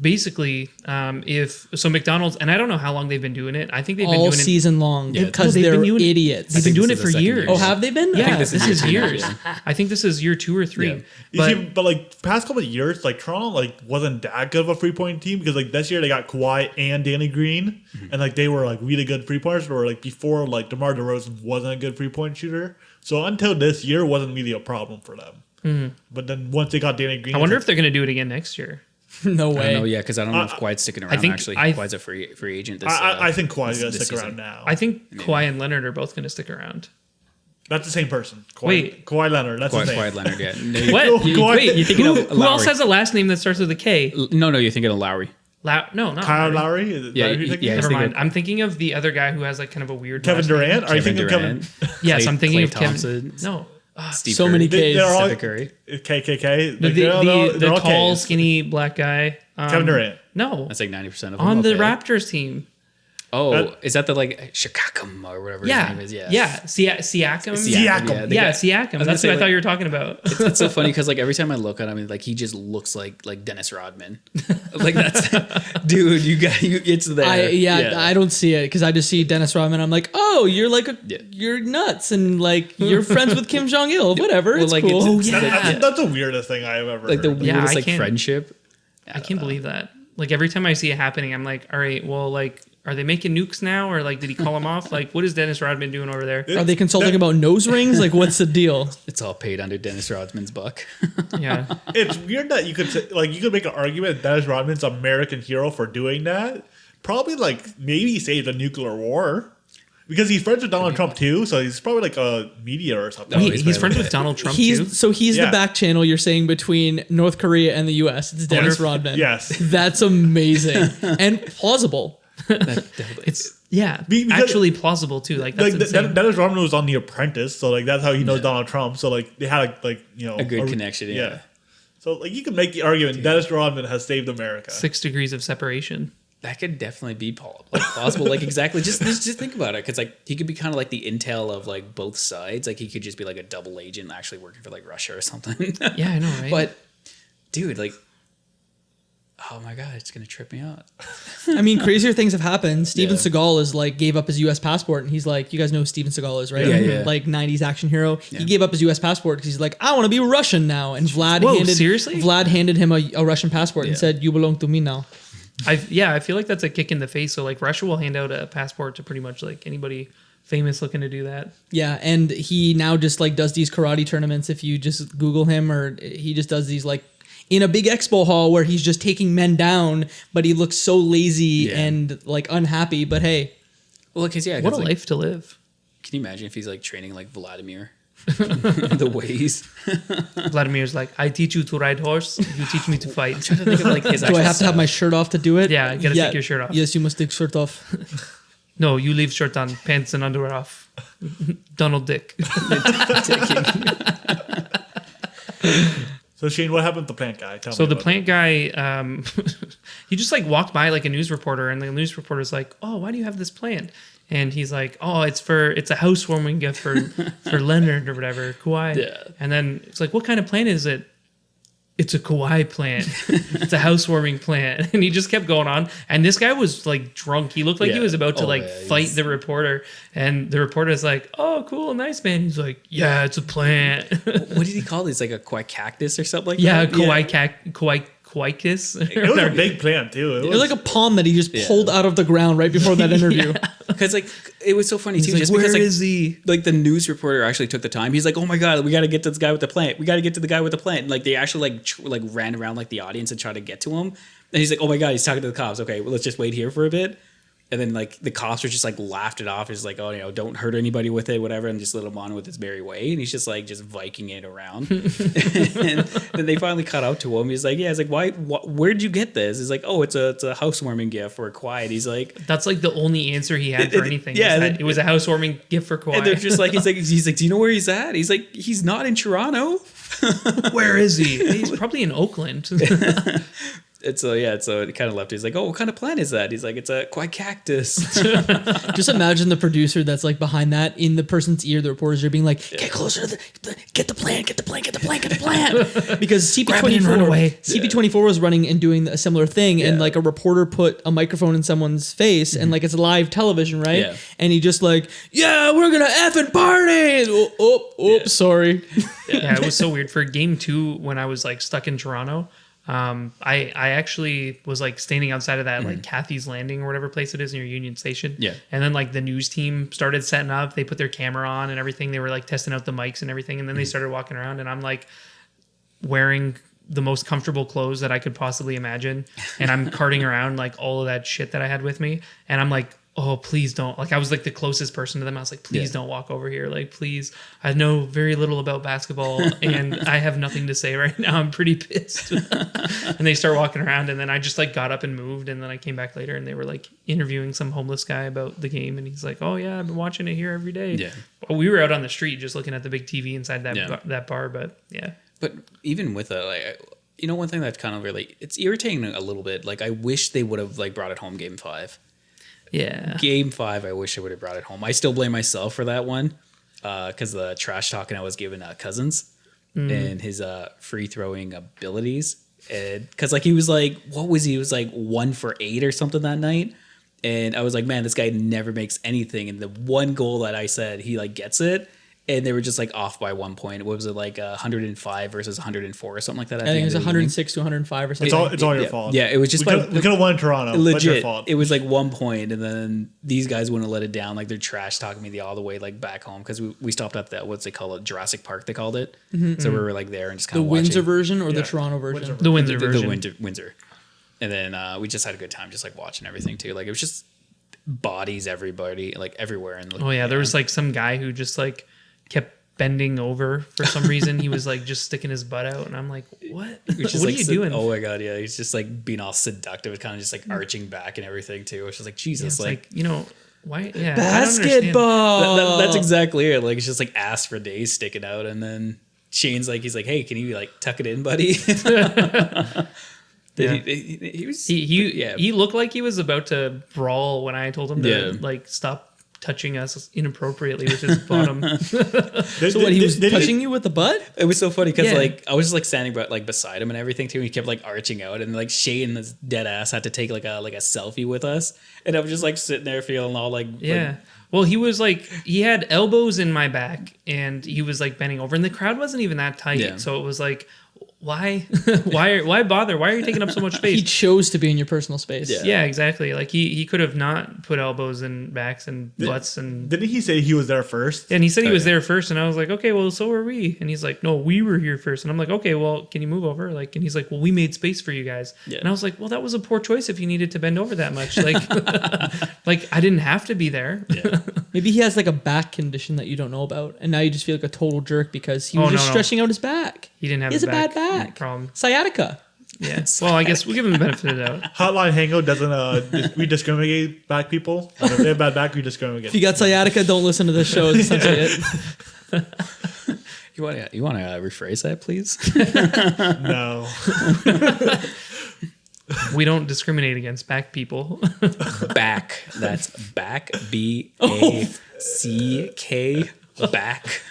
basically, so McDonald's, and I don't know how long they've been doing it. I think they've been all doing it. season long Yeah, because they've they're been doing it- idiots. They've been think doing this it is for the second years. year. Oh, have they been? Yeah, this this is is year two years. now, I think this is year 2 or 3. Yeah. You But see, but like past couple of years, like Toronto like wasn't that good of a 3-point team because like this year they got Kawhi and Danny Green, and like they were like really good 3-pointers. Or like before, like DeMar DeRozan wasn't a good 3-point shooter. So until this year, wasn't really a problem for them. But then once they got Danny Green, I wonder if they're going to do it again next year. No I way. don't know, yeah, because I don't know if Kawhi's sticking around. think Actually, I- Kawhi's a free agent. This, I think Kawhi's gonna this stick season. around now. I think Kawhi and Leonard are both going to stick around. That's the same person. Kawhi, Wait. Kawhi Leonard. That's the same. Kawhi Leonard. Yeah. No, you- What? Kawhi- Wait, you're thinking who, of who else Lowry. has a last name that starts with a K? No, you're thinking of Lowry. No, not Kyle Lowry. Lowry. Is Yeah, that who you're thinking? yeah, Never thinking mind. of- I'm thinking of the other guy who has like kind of a weird Kevin last name. Durant. Are you Kevin thinking of Durant. Kevin? Yes, I'm thinking Klay of Kevin. Thompson. No, Steve So Curry. many Ks. They're all Stephen Curry. KKK. the, Like, they're all- the they're all tall, Ks. skinny black guy. Kevin Durant. No, That's like 90% of them. on the okay. Raptors team. Oh, That- is that the like Chicago or whatever Yeah, his name is? Yeah. Siakam. Siakam. they Yeah, got- Siakam. I was gonna That's say, what I thought like- you were talking about. It's so funny because like every time I look at him, like he just looks like Dennis Rodman. Like that's, dude. You got you. It's there. I don't see it because I just see Dennis Rodman. I'm like, oh, you're like you're nuts and like you're friends with Kim Jong Il. Whatever, Well, it's like, cool. it's- yeah. That's the weirdest thing I've ever like the heard. Yeah, weirdest I like can't- friendship. I can't believe that. Like every time I see it happening, I'm like, all right, well, like, are they making nukes now, or like, did he call him off? Like, what is Dennis Rodman doing over there? Are they consulting about nose rings? Like, what's the deal? It's all paid under Dennis Rodman's buck. Yeah, It's weird that you could say, like you could make an argument that Dennis Rodman's an American hero for doing that. Probably like maybe saved a nuclear war because he's friends with Donald Trump too. So he's probably like a media or something. No, he's he's friends probably- with Donald Trump too. He's Yeah. the back channel you're saying between North Korea and the U.S. It's Dennis wonder Rodman. Yes. That's amazing and plausible. It's Because- actually plausible too. Like that's Like insane. Dennis Rodman was on The Apprentice, so like that's how he knows Donald Trump. So like they had like you know A good connection, yeah. So like you could make the argument Dennis Rodman has saved America. 6 degrees of separation. That could definitely be plausible. Like exactly. Just think about it, because like he could be kind of like the intel of like both sides. Like he could just be like a double agent actually working for like Russia or something. Yeah, I know, right? But dude, like, oh my god, it's gonna trip me out. I mean, crazier things have happened. Steven Yeah. Seagal is like gave up his U.S. passport, and he's like, you guys know who Steven Seagal is, right? Yeah, yeah. Like '90s action hero. Yeah. He gave up his U.S. passport because he's like, I want to be Russian now. And Whoa, seriously? Vlad handed him a Russian passport and Yeah. said, you belong to me now. I feel like that's a kick in the face. So like Russia will hand out a passport to pretty much like anybody famous looking to do that. Yeah, and he now just like does these karate tournaments. If you just Google him, or he just does these like in a big expo hall where he's just taking men down, but he looks so lazy Yeah. and like unhappy. But hey, Well, because yeah, What a like, life to live. Can you imagine if he's like training like Vladimir, the ways? Vladimir's like, I teach you to ride horse, you teach me to fight. trying to think of like his. do I have to have my shirt off to do it? Yeah, you gotta take your shirt off. Yes, you must take shirt off. No, you leave shirt on, pants and underwear off. Donald Dick. So Shane, what happened to the plant guy? Tell So me the about plant guy, he just like walked by like a news reporter, and the news reporter's like, "Oh, why do you have this plant?" And he's like, "Oh, it's a housewarming gift for Leonard or whatever, Kawhi." Yeah. And then it's like, "What kind of plant is it?" It's a Kawhi plant. It's a housewarming plant. And he just kept going on. And this guy was like drunk. He looked like he Yeah. was about to Oh, like yeah, fight he's- the reporter. And the reporter's like, "Oh, cool, nice man." He's like, "Yeah, it's a plant." What did he call these? Like a Kawhi cactus or something like Yeah, that? Kawhi-kiss. it. It was a big plant too. It was like a palm that he just pulled out of the ground right before that interview. Because like it was so funny He's too, like, just "Where because like is he?" like the news reporter actually took the time. He's like, "Oh my god, we got to get to this guy with the plant. We got to get to the guy with the plant." And like they actually like ran around like the audience and tried to get to him. And he's like, "Oh my god, he's talking to the cops. Okay, well, let's just wait here for a bit." And then like the cops were just like laughed it off. It's like, oh, don't hurt anybody with it, whatever, and just let him on with his merry way. And he's just like Viking it around. And then they finally caught up to him. He's like, yeah, it's like, where'd you get this? He's like, oh, it's a housewarming gift for Quiet. He's like, that's like the only answer he had for anything. Yeah, it was a housewarming gift for Quiet. And they're just like, he's like, do you know where he's at? He's like, he's not in Toronto. Where is he? He's probably in Oakland. So it kind of left. He's like, oh, what kind of plant is that? He's like, it's a quiet cactus. Just imagine the producer that's like behind that in the person's ear. The reporters are being like, get closer to get the plant. Because CP24 was running and doing a similar thing, and like a reporter put a microphone in someone's face, and like it's live television, right? Yeah. And he just like, yeah, we're gonna effing party. Sorry. Yeah, it was so weird. For game 2, when I was like stuck in Toronto, I actually was like standing outside of that like Kathy's Landing or whatever place it is near Union Station. Yeah. And then like the news team started setting up. They put their camera on and everything. They were like testing out the mics and everything. And then they started walking around, and I'm like wearing the most comfortable clothes that I could possibly imagine. And I'm carting around like all of that shit that I had with me. And I'm like, oh, please don't. Like, I was like the closest person to them. I was like, please don't walk over here. Like, please. I know very little about basketball, and I have nothing to say right now. I'm pretty pissed. And they start walking around, and then I just like got up and moved, and then I came back later, and they were like interviewing some homeless guy about the game, and he's like, oh yeah, I've been watching it here every day. Yeah. Well, we were out on the street just looking at the big TV inside that bar, but yeah. But even with it, like, one thing that's kind of really, it's irritating a little bit. Like, I wish they would have like brought it home game 5. Yeah. Game 5, I wish I would have brought it home. I still blame myself for that one because the trash talking I was giving Cousins and his free throwing abilities. Because like he was like, what was he? He was like 1 for 8 or something that night. And I was like, man, this guy never makes anything. And the one goal that I said, he like gets it. And they were just like off by 1 point. What was it, like 105 versus 104 or something like that? I think it was 106 to 105 or something. It's all your fault. Yeah, it was just we could have won in Toronto. Legit, your fault. It was like 1 point, and then these guys wouldn't let it down. Like they're trash talking me all the way like back home because we stopped at that, what's they call it, Jurassic Park they called it. So we were like there and just kind of watching. Windsor version or the Toronto version? The Windsor version. The Windsor. And then we just had a good time just like watching everything too. Like it was just bodies everybody like everywhere. And oh yeah, there was like some guy who just like kept bending over for some reason. He was like just sticking his butt out, and I'm like, what? What are you doing? Oh my god, yeah. He's just like being all seductive, kind of just like arching back and everything too. It's just like Jesus, yeah, like why? Yeah, basketball. That's exactly it. Like it's just like ass for days sticking out, and then Shane's like, he's like, hey, can you like tuck it in, buddy? Yeah. He he looked like he was about to brawl when I told him to like stop touching us inappropriately with his bottom. So what, he was touching you with the butt? It was so funny because like I was just like standing like beside him and everything too. And he kept like arching out, and like Shane, this dead ass, had to take like a selfie with us, and I was just like sitting there feeling all like well, he was like, he had elbows in my back, and he was like bending over, and the crowd wasn't even that tight, so it was like, why why bother? Why are you taking up so much space? He chose to be in your personal space. Yeah, exactly. Like he could have not put elbows and backs and butts and. Didn't he say he was there first? And he said he was there first, and I was like, okay, well, so were we. And he's like, no, we were here first. And I'm like, okay, well, can you move over? Like, and he's like, well, we made space for you guys. Yeah. And I was like, well, that was a poor choice if you needed to bend over that much. Like, like I didn't have to be there. Yeah. Maybe he has like a back condition that you don't know about, and now you just feel like a total jerk because he was just stretching out his back. He didn't have. He has a bad back problem. Sciatica. Yeah. Well, I guess we'll give him the benefit of the doubt. Hotline Hangout doesn't we discriminate back people? If they have bad back, we discriminate. If you got sciatica, don't listen to this show. It's essentially it. You want to rephrase that, please? No. We don't discriminate against back people. Back. That's back. B-A-C-K. Back.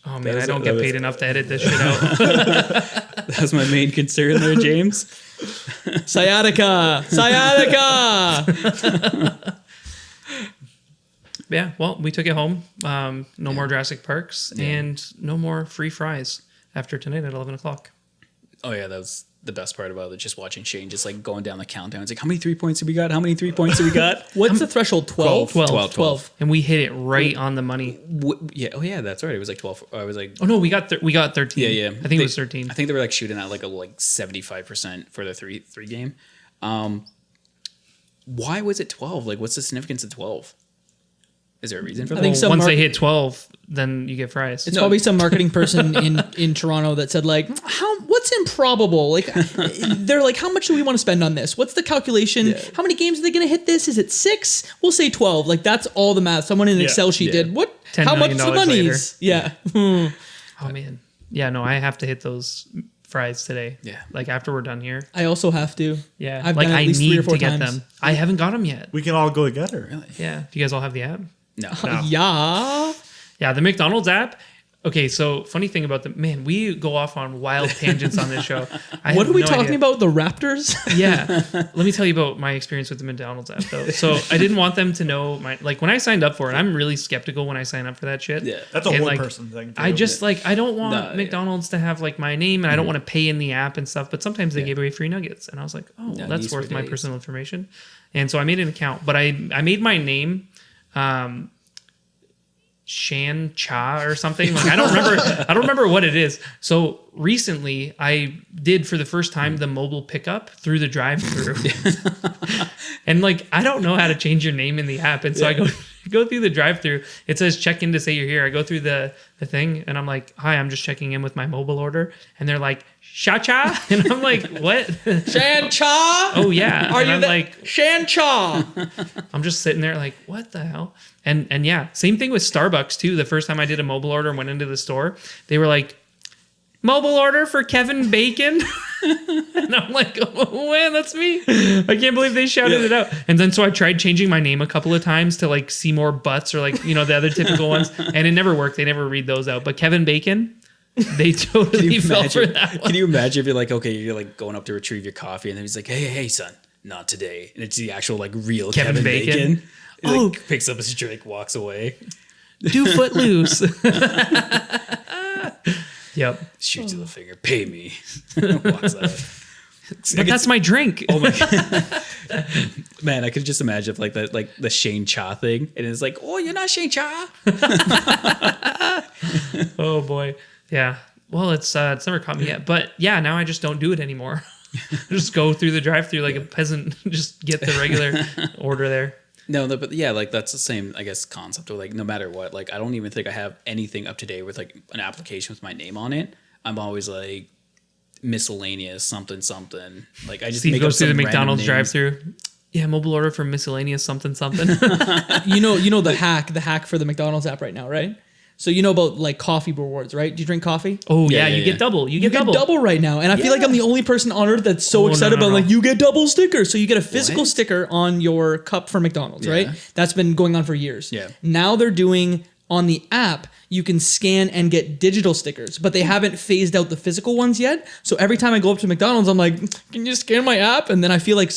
Oh man, I don't get paid enough to edit this shit out. That was my main concern there, James. Sciatica. Yeah, well, we took it home. No more Jurassic Parks and no more free fries after tonight at 11 o'clock. Oh yeah, that the best part about it. Just watching Shane just like going down the countdown. It's like, how many 3 points have we got? How many 3 points have we got? What's the threshold? 12? 12. And we hit it right on the money. Yeah. Oh yeah, that's right. It was like 12. I was like, Oh no, we got 13. yeah. I think it was 13. I think they were like shooting at like 75% for the three game. Why was it 12? Like, what's the significance of 12? Is there a reason for that? I think some once they hit 12, then you get fries. It's probably some marketing person in Toronto that said like, what's improbable? Like, they're like, how much do we want to spend on this? What's the calculation? Yeah. How many games are they going to hit this? Is it 6? We'll say 12. Like, that's all the math. Someone in an Excel sheet did. What? $10 How much million the monies? later. Yeah. Oh man. Yeah, no, I have to hit those fries today. Yeah. Like after we're done here. I also have to. Yeah. I've like done it at I least 3 need or 4 to get times. them. I haven't got them yet. We can all go together. Really? Yeah. Do you guys all have the app? No. No. Yeah. Yeah, the McDonald's app. Okay, so funny thing about we go off on wild tangents on this show. What are we talking about? The Raptors? Yeah. Let me tell you about my experience with the McDonald's app though. So I didn't want them to know when I signed up for it, I'm really skeptical when I sign up for that shit. Yeah. That's a And, one person thing. Too. I just I don't want No, McDonald's to have like my name and I don't want to pay in the app and stuff, but sometimes they give away free nuggets. And I was like, oh, Yeah, that's these for worth my days. personal information. And so I made an account, but I made my name Shan Cha or something. Like I don't remember what it is. So recently I did for the first time the mobile pickup through the drive-through. And I don't know how to change your name in the app. And so I go through the drive-through. It says check in to say you're here. I go through the thing and I'm like, hi, I'm just checking in with my mobile order. And they're like, Cha-cha? And I'm like, what? Shan Cha? Oh yeah. Are and you I'm the- like, Shan Cha? I'm just sitting there like, what the hell? And yeah, same thing with Starbucks too. The first time I did a mobile order and went into the store, they were like, mobile order for Kevin Bacon. And I'm like, oh man, that's me. I can't believe they shouted it out. And then so I tried changing my name a couple of times to Seymour Butts or the other typical ones. And it never worked. They never read those out. But Kevin Bacon, they totally fell for that one. Can you imagine if you're like, okay, you're like going up to retrieve your coffee and then he's like, hey, son, not today. And it's the actual real Kevin Bacon. He picks up his drink, walks away, Do Footloose. Yep. shoots you the finger, pay me. Walks out. But that's my drink. Oh my god, man! I could just imagine if the Shane Cha thing, and it's like, oh, you're not Shane Cha. Oh boy. Yeah. Well, it's never caught me yet. But yeah, now I just don't do it anymore. Just go through the drive-through like a peasant. Just get the regular order there. No, but yeah, that's the same, I guess, concept of no matter what. I don't even think I have anything up to date with an application with my name on it. I'm always miscellaneous something. I just Steve make goes up through the some random McDonald's names. drive-through. Yeah, mobile order for miscellaneous something. You know the hack for the McDonald's app right now, right? So you know about coffee rewards, right? Do you drink coffee? Oh Yeah, yeah, you get double. You get double. double right now, and I feel like I'm the only person on earth that's so Oh, excited no, about no. you get double stickers. So you get a physical What? sticker on your cup for McDonald's, Yeah. right? That's been going on for years. Yeah. Now they're doing on the app. You can scan and get digital stickers, but they haven't phased out the physical ones yet. So every time I go up to McDonald's, I'm like, "Can you scan my app?" And then I feel like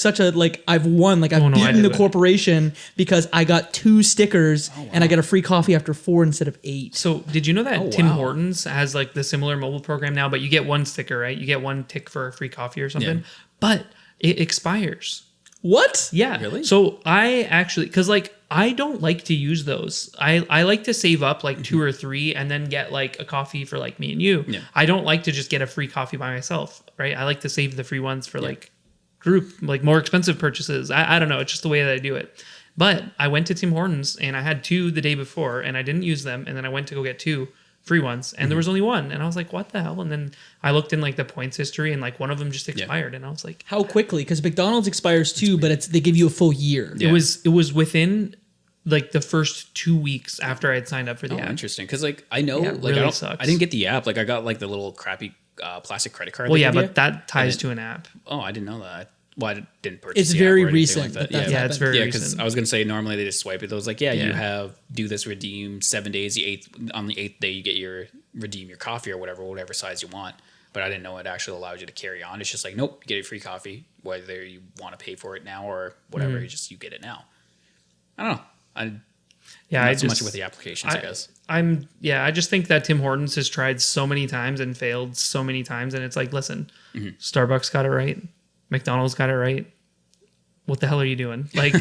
I've won, I've Oh, no, I beaten do the it. corporation because I got 2 stickers and I get a free coffee after 4 instead of 8. So did you know that Oh, Tim wow. Hortons has the similar mobile program now, but you get one sticker, right? You get one tick for a free coffee or something, Yeah. but it expires. What? Yeah. Really? So I actually, because I don't like to use those. I like to save up 2 or 3 and then get a coffee for me and you. Yeah. I don't like to just get a free coffee by myself, right? I like to save the free ones for group, more expensive purchases. I don't know. It's just the way that I do it. But I went to Tim Hortons and I had 2 the day before and I didn't use them. And then I went to go get 2 free ones and there was only 1. And I was like, what the hell? And then I looked in the points history and one of them just expired. And I was like, How quickly? Because McDonald's expires too, but they give you a full year. Yeah. it was within the first 2 weeks after I had signed up for the Oh, app. interesting. Because I know, Yeah, it really I sucks. didn't get the app. I got the little crappy plastic credit card. Well, they yeah, give you. but that ties to an app. Oh, I didn't know that. Well, I didn't purchase. It's the very app or anything recent Like that that. that's Yeah, it's very because recent. I was gonna say normally they just swipe it. It was you Yeah. do this redeem 7 days. On the 8th day you get redeem your coffee or whatever size you want. But I didn't know it actually allowed you to carry on. It's just nope, you get a free coffee whether you want to pay for it now or whatever. You get it now. I don't know. Yeah, Not so much with the applications, I guess. I just think that Tim Hortons has tried so many times and failed so many times, and it's like, listen, Starbucks got it right, McDonald's got it right. What the hell are you doing? Like,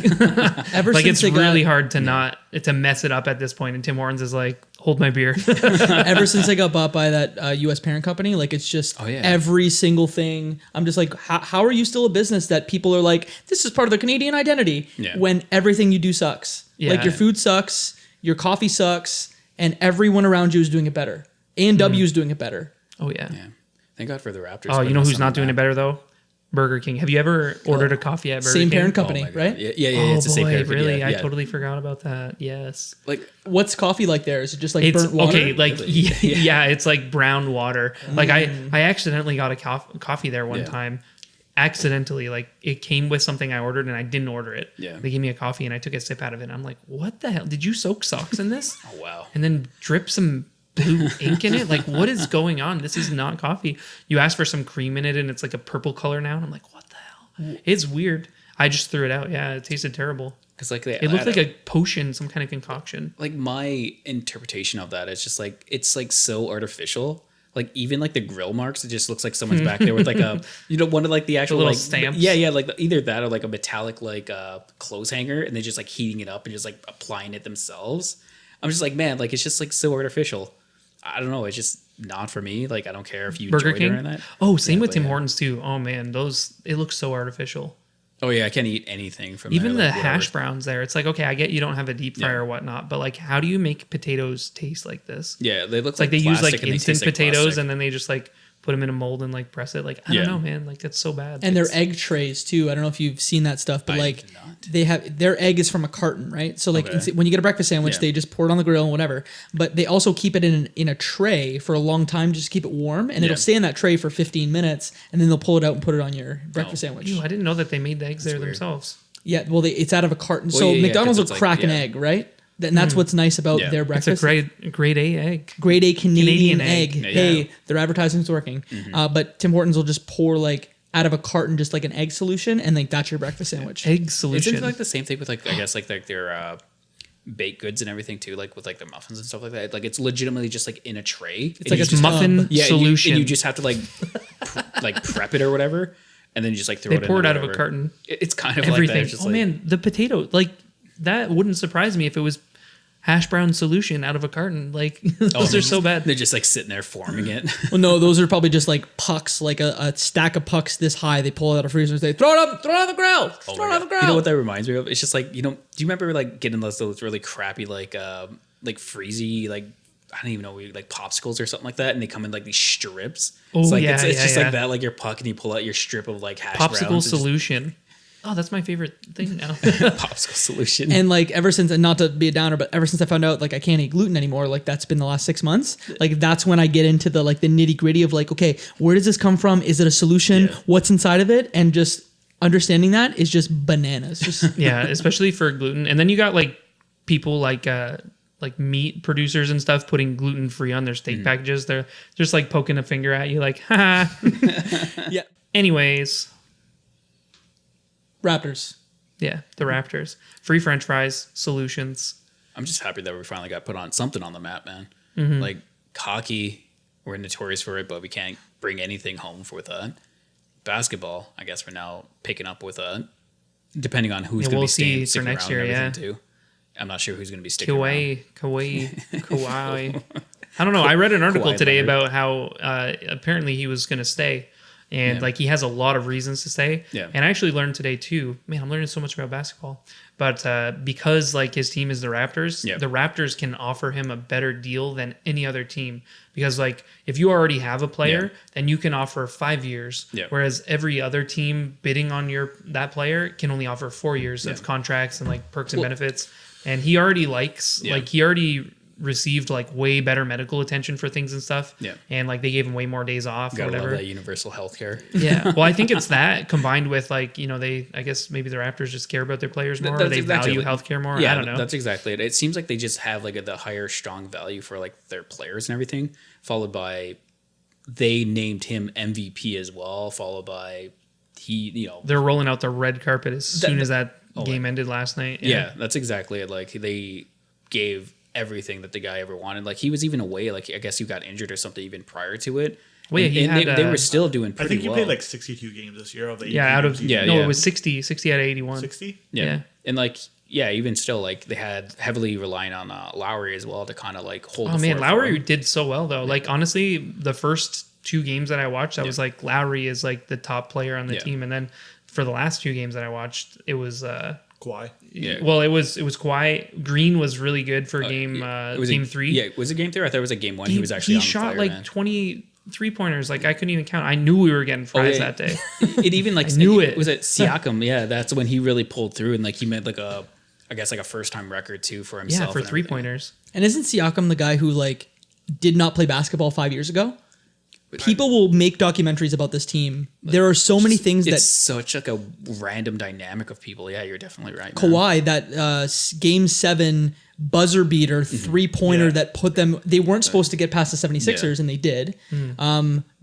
Ever like since it's really hard to mess it up at this point. And Tim Hortons is like, hold my beer. ever since I got bought by that U.S. parent company, like it's just every single thing. I'm just like, how are you still a business that people are like, this is part of the Canadian identity when everything you do sucks? Yeah. Like your food sucks, your coffee sucks, and everyone around you is doing it better. A&W is doing it better. Oh yeah. Thank God for the Raptors. Oh, you know who's not doing it better though? Burger King. Have you ever ordered a coffee at Burger King? Same parent company, right? Yeah, Oh it's the same boy, parent company. really? Yeah, I totally forgot about that. Yes. Like, What's coffee like there? Is it just like It's burnt water? okay, like yeah, it's like brown water. Like I accidentally got a coffee there one time. Accidentally, like it came with something I ordered and I didn't order it. Yeah. They gave me a coffee and I took a sip out of it. And I'm like, what the hell? Did you soak socks in this? oh wow. And then drip some blue ink in it? Like, what is going on? This is not coffee. You ask for some cream in it and it's like a purple color now. And I'm like, what the hell? It's weird. I just threw it out. Yeah, it tasted terrible. Because like It looked like a potion, some kind of concoction. like my interpretation of that is just like it's like so artificial. Like even like the grill marks, it just looks like someone's back there with like a one of like the actual little like stamps? Yeah, like either that or like a metallic like clothes hanger, and they just like heating it up and just like applying it themselves. I'm just like, man, like it's just like so artificial. I don't know. It's just not for me. Like I don't care if you Burger enjoy King? it or not. Oh, same with but Tim yeah. Hortons too. Oh man, it looks so artificial. Oh yeah, I can't eat anything from Even there, the like, whatever. hash browns there. It's like, okay, I get you don't have a deep fryer or whatnot, but like, how do you make potatoes taste like this? Yeah, they look It's like they use like plastic and they instant taste like potatoes plastic. and then they just like put them in a mold and like press it. Like, I don't know, man. Like that's so bad. And their egg trays too. I don't know if you've seen that stuff, but I like did not. they have their egg is from a carton, right? So like Okay. when you get a breakfast sandwich, Yeah. they just pour it on the grill and whatever. But they also keep it in a tray for a long time, just to keep it warm, and it'll stay in that tray for 15 minutes, and then they'll pull it out and put it on your breakfast sandwich. Ew, I didn't know that they made the eggs there weird. themselves. Yeah, well, it's out of a carton. Well, So yeah, McDonald's 'cause will it's crack like- an yeah. egg, right? And that's what's nice about Yeah. their It's a breakfast. grade A egg. Grade A Canadian egg. egg. Hey, Yeah. their advertising's working. But Tim Hortons will just pour like out of a carton just like an egg solution, and like that's your breakfast sandwich. Egg solution. Isn't it like the same thing with like I guess like their baked goods and everything too, like with like the muffins and stuff like that. Like it's legitimately just like in a tray. It's like It's a muffin tub. Yeah, solution. and you just have to like like prep it or whatever, and then you just like throw they it. pour in it or out of a whatever. carton. It's kind of Everything. like that. It's just Oh like, man, the potato, like that wouldn't surprise me if it was hash brown solution out of a carton. Like those are so bad. They're just like sitting there forming it. Well, no, those are probably just like pucks, like a stack of pucks this high. They pull it out of freezers. They throw it on the grill. Oh Throw my it on the God. grill. You know what that reminds me of? It's just like, do you remember like getting those really crappy like freezy like I don't even know like popsicles or something like that, and they come in like these strips. Oh, it's like yeah, it's yeah, just yeah. like that, like your puck, and you pull out your strip of like hash Popsicle browns. solution. Oh, that's my favorite thing now. Popsicle solution. And like ever since, and not to be a downer, but ever since I found out like I can't eat gluten anymore, like that's been the last 6 months. Like that's when I get into the like the nitty gritty of like, okay, where does this come from? Is it a solution? Yeah. What's inside of it? And just understanding that is just bananas. Just Yeah, especially for gluten. And then you got like people like meat producers and stuff putting gluten free on their steak packages. They're just like poking a finger at you, like, ha. yeah, Anyways, Raptors. yeah, the Raptors, free French fries, solutions. I'm just happy that we finally got put on something on the map, man. Mm-hmm. Like hockey, we're notorious for it, but we can't bring anything home with that. Basketball, I guess we're now picking up with depending on who's Yeah, going to we'll be staying see sticking for next around year, and yeah. everything too. I'm not sure who's going to be sticking around. Kawhi. I don't know. I read an article Kawhi today Leonard. about how apparently he was going to stay. And like he has a lot of reasons to stay. Yeah. And I actually learned today too. Man, I'm learning so much about basketball. But because like his team is the Raptors, Yeah. the Raptors can offer him a better deal than any other team. Because like if you already have a player, Yeah. then you can offer 5 years. Yeah. Whereas every other team bidding on that player can only offer 4 years of Yeah. contracts and like perks and Well- benefits. And he already Yeah. he already received like way better medical attention for things and stuff. Yeah. And like they gave him way more days off or Gotta love whatever. that universal health care. Yeah. Well, I think it's that combined with like, I guess maybe the Raptors just care about their players more. Or That's they exactly value it. healthcare more. Yeah, I don't know. That's exactly it. It seems like they just have like the higher strong value for like their players and everything, followed by they named him MVP as well, followed by They're rolling out the red carpet as soon as that Oh, game ended last night. yeah, that's exactly it. Like they gave everything that the guy ever wanted. Like he was even away. Like I guess he got injured or something even prior to it. Well, yeah, They were still doing I pretty think he well. played like 62 games this year of the 80 out of games. it was 60 out of 81. 60. Yeah. Yeah. And like, yeah, even still, like they had heavily relying on Lowry as well to kind of like hold. Oh the man, fort for Lowry him. did so well though. Like honestly, the first 2 games that I watched, I was like Lowry is like the top player on the team, and then for the last 2 games that I watched, it was Kawhi. Yeah. Well, it was Kawhi. Green was really good for game 3. Yeah, was it game 3? I thought it was game 1. He was actually he on shot fire, like man. 20 3-pointers. Like I couldn't even count. I knew we were getting fries that day. It even like I knew it. Was it Siakam? Yeah, that's when he really pulled through and like he made like I guess like a first time record too for himself. Yeah, for and everything. 3-pointers. And isn't Siakam the guy who like did not play basketball 5 years ago? People will make documentaries about this team. There are so many things It's that such like a random dynamic of people. Yeah, you're definitely right. man. Kawhi, that game 7 buzzer beater 3-pointer Yeah. that put them, they weren't supposed to get past the 76ers and they did.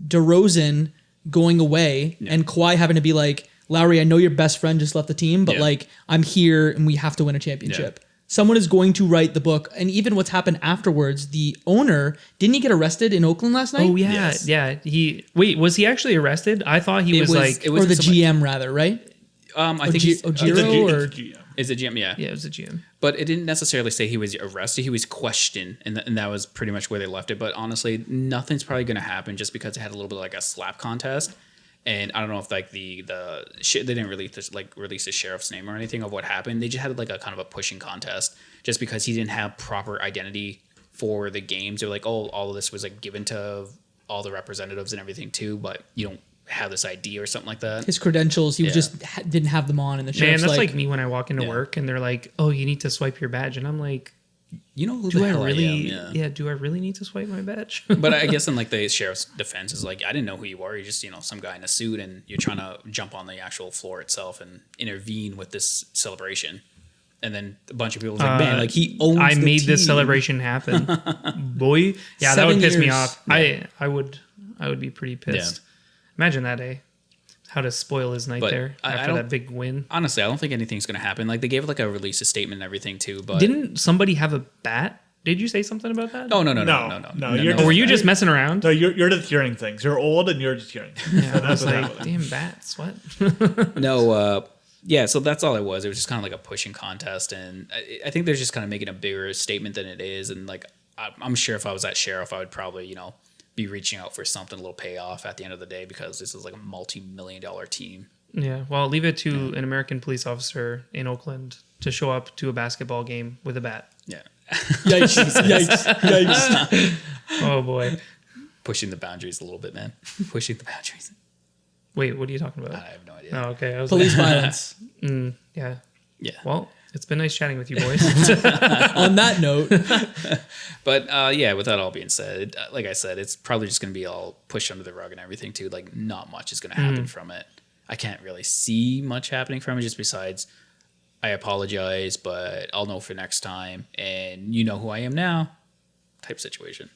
DeRozan going away and Kawhi having to be like, Lowry, I know your best friend just left the team, but like I'm here and we have to win a championship. Someone is going to write the book. And even what's happened afterwards, the owner, didn't he get arrested in Oakland last night? Oh yeah, Yes. yeah. Was he actually arrested? I thought he was like. Or the GM rather, right? I think he's Ojiro or GM. is it GM? Yeah. Yeah, it was a GM. But it didn't necessarily say he was arrested. He was questioned, and that was pretty much where they left it. But honestly, nothing's probably going to happen just because it had a little bit of like a slap contest. And I don't know if like they didn't release the sheriff's name or anything of what happened. They just had like a kind of a pushing contest just because he didn't have proper identity for the games. They're like, oh, all of this was like given to all the representatives and everything too, but you don't have this ID or something like that. his credentials, he was just didn't have them on. And the Man, sheriff's that's like me when I walk into Yeah. work and they're like, "Oh, you need to swipe your badge," and I'm like, You know who "Do the I hell really? I am? Yeah. Do I really need to swipe my badge?" But I guess in like the sheriff's defense is like, I didn't know who you are. You're just, some guy in a suit and you're trying to jump on the actual floor itself and intervene with this celebration. And then a bunch of people was like, man, like he owns I the made this team. celebration happen, boy. Yeah, that would 7 piss me years. off. I would be pretty pissed. Imagine that day. How to spoil his night But there I after don't- that big win. Honestly, I don't think anything's going to happen. Like they gave like a release, a statement and everything too. But Didn't somebody have a bat? Did you say something about that? Oh, no. No, Or were you just messing around? No, you're just hearing things. You're old and you're just hearing things. Yeah, I was what like, happened. damn bats, what? No, yeah, so that's all it was. It was just kind of like a pushing contest, and I think they're just kind of making a bigger statement than it is. And like, I'm sure if I was that sheriff, I would probably, be reaching out for something, a little payoff at the end of the day because this is like a multi-million-dollar team. Yeah, well, leave it to an American police officer in Oakland to show up to a basketball game with a bat. Yeah, yikes. Oh boy. pushing the boundaries a little bit, man. Pushing the boundaries. Wait, what are you talking I about? have no idea. Oh, okay. I was Police like, violence. yeah. Yeah, Well, it's been nice chatting with you boys. On that note, but yeah. With that all being said, like I said, it's probably just going to be all pushed under the rug and everything too. Like, not much is going to happen from it. I can't really see much happening from it, just besides I apologize, but I'll know for next time, and you know who I am now, type situation.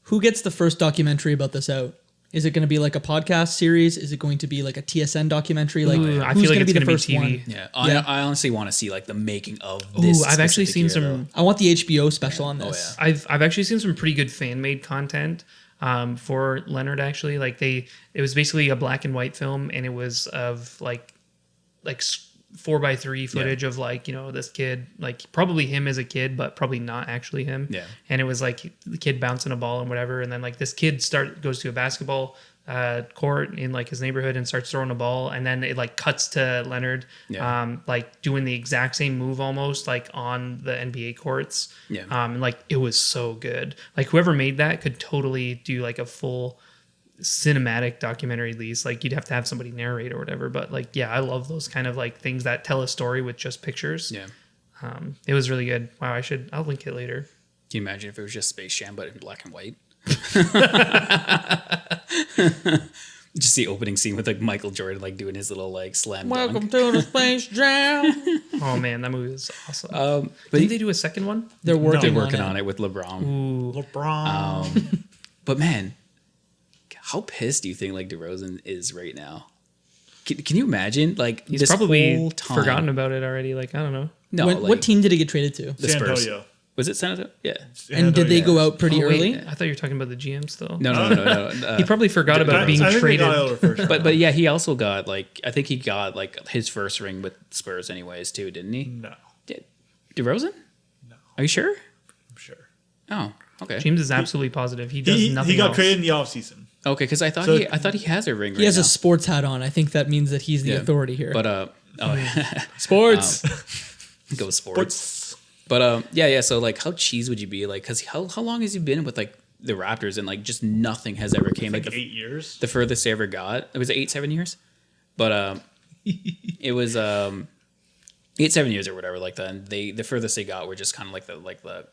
who gets the first documentary about this out? Is it going to be like a podcast series? Is it going to be like a TSN documentary? Like, Ooh, I who's feel like gonna it's be going the to be first TV. one? Yeah, Yeah. I honestly want to see like the making of Ooh, this. I've actually specific seen year, some. I want the HBO special on Oh, this. yeah. I've actually seen some pretty good fan made content for Leonard. Actually, like it was basically a black and white film, and it was of like 4x3 footage of like this kid, like probably him as a kid, but probably not actually him. Yeah. And it was like the kid bouncing a ball and whatever, and then like this kid goes to a basketball court in like his neighborhood and starts throwing a ball, and then it like cuts to Leonard like doing the exact same move almost like on the NBA courts. Yeah. And like it was so good. Like whoever made that could totally do like a full cinematic documentary, at least. Like you'd have to have somebody narrate or whatever, but like yeah, I love those kind of like things that tell a story with just pictures. Yeah. It was really good. Wow, I'll link it later. Can you imagine if it was just Space Jam but in black and white? Just the opening scene with like Michael Jordan like doing his little like slam dunk. to the Space Jam. Oh man, that movie was awesome. But Didn't they do a second one? They're working, they're working on it with LeBron. Ooh, LeBron. But man, how pissed do you think like DeRozan is right now? Can you imagine like he's this probably whole time? forgotten about it already. Like I don't know. No, like, what team did he get traded to? The San Spurs. Antonio. Was it San Antonio? Yeah. And did they go out pretty Oh, wait, early? I thought you were talking about the GM still. No. He probably forgot about being I think they traded. got it over first round. But yeah, he also got like I think he got like his first ring with Spurs anyways too, didn't he? No, Did DeRozan? No. Are you sure? I'm sure. Oh, okay. James is absolutely positive. He does He nothing got else. traded in the offseason. Okay, because I thought So- he has a ring. He right has now. a sports hat on. I think that means that he's the Yeah. authority here. But sports. go sports. But yeah. So like, how cheese would you be like? Because how long has he been with like the Raptors and like just nothing has ever came Like like 8 years. the furthest they ever got. It was 7 years, but it was 7 years or whatever like that. And the furthest they got were just kind of like the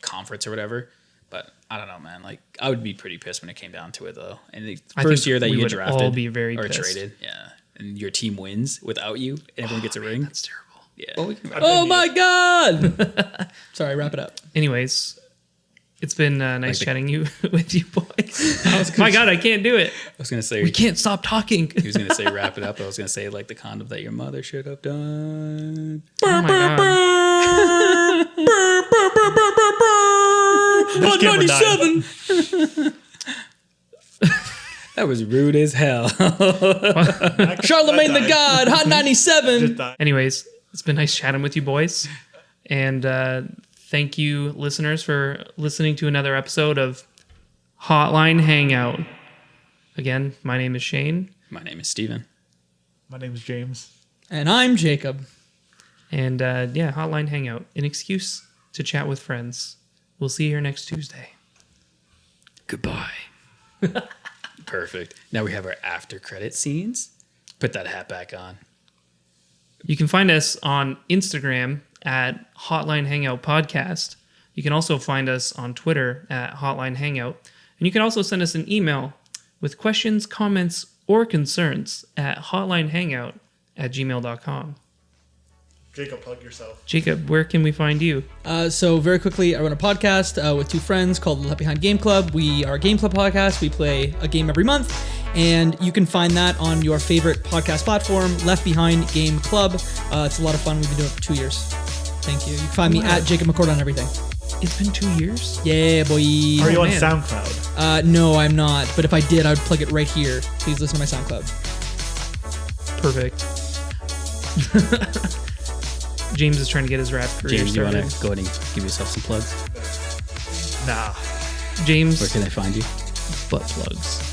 conference or whatever. But I don't know, man. Like I would be pretty pissed when it came down to it though. And the I first think year that we you get would drafted all be very or pissed. traded, yeah, and your team wins without you, and everyone gets a ring. That's terrible. Yeah. Well, we can- Oh my God! Sorry, wrap it up. Anyways, it's been nice the- chatting with you boys. My God, I can't do it. I was gonna say We can't stop talking. he was gonna say wrap it up. I was gonna say like the condom that your mother should have done. Oh my God. This kid would die. That was rude as hell. Charlemagne the God, Hot 97. Just died. Anyways, it's been nice chatting with you boys. And thank you, listeners, for listening to another episode of Hotline Hangout. Again, my name is Shane. My name is Steven. My name is James. And I'm Jacob. And yeah, Hotline Hangout, an excuse to chat with friends. We'll see you here next Tuesday. Goodbye. Perfect. Now we have our after credit scenes. Put that hat back on. You can find us on Instagram at Hotline Hangout Podcast. You can also find us on Twitter at Hotline Hangout. And you can also send us an email with questions, comments, or concerns at hotlinehangout@gmail.com. Jacob, plug yourself. Jacob, where can we find you? So very quickly, I run a podcast with two friends called the Left Behind Game Club. We are a game club podcast. We play a game every month, and you can find that on your favorite podcast platform, Left Behind Game Club. It's a lot of fun. We've been doing it for 2 years. Thank you. You can find me at Jacob McCourt on everything. It's been 2 years. Yeah, boy. Are you on man. SoundCloud? No, I'm not. But if I did, I would plug it right here. Please listen to my SoundCloud. Perfect. James is trying to get his rap career James, you want started. to go ahead and give yourself some plugs? Nah. James, Where can I find you? butt plugs.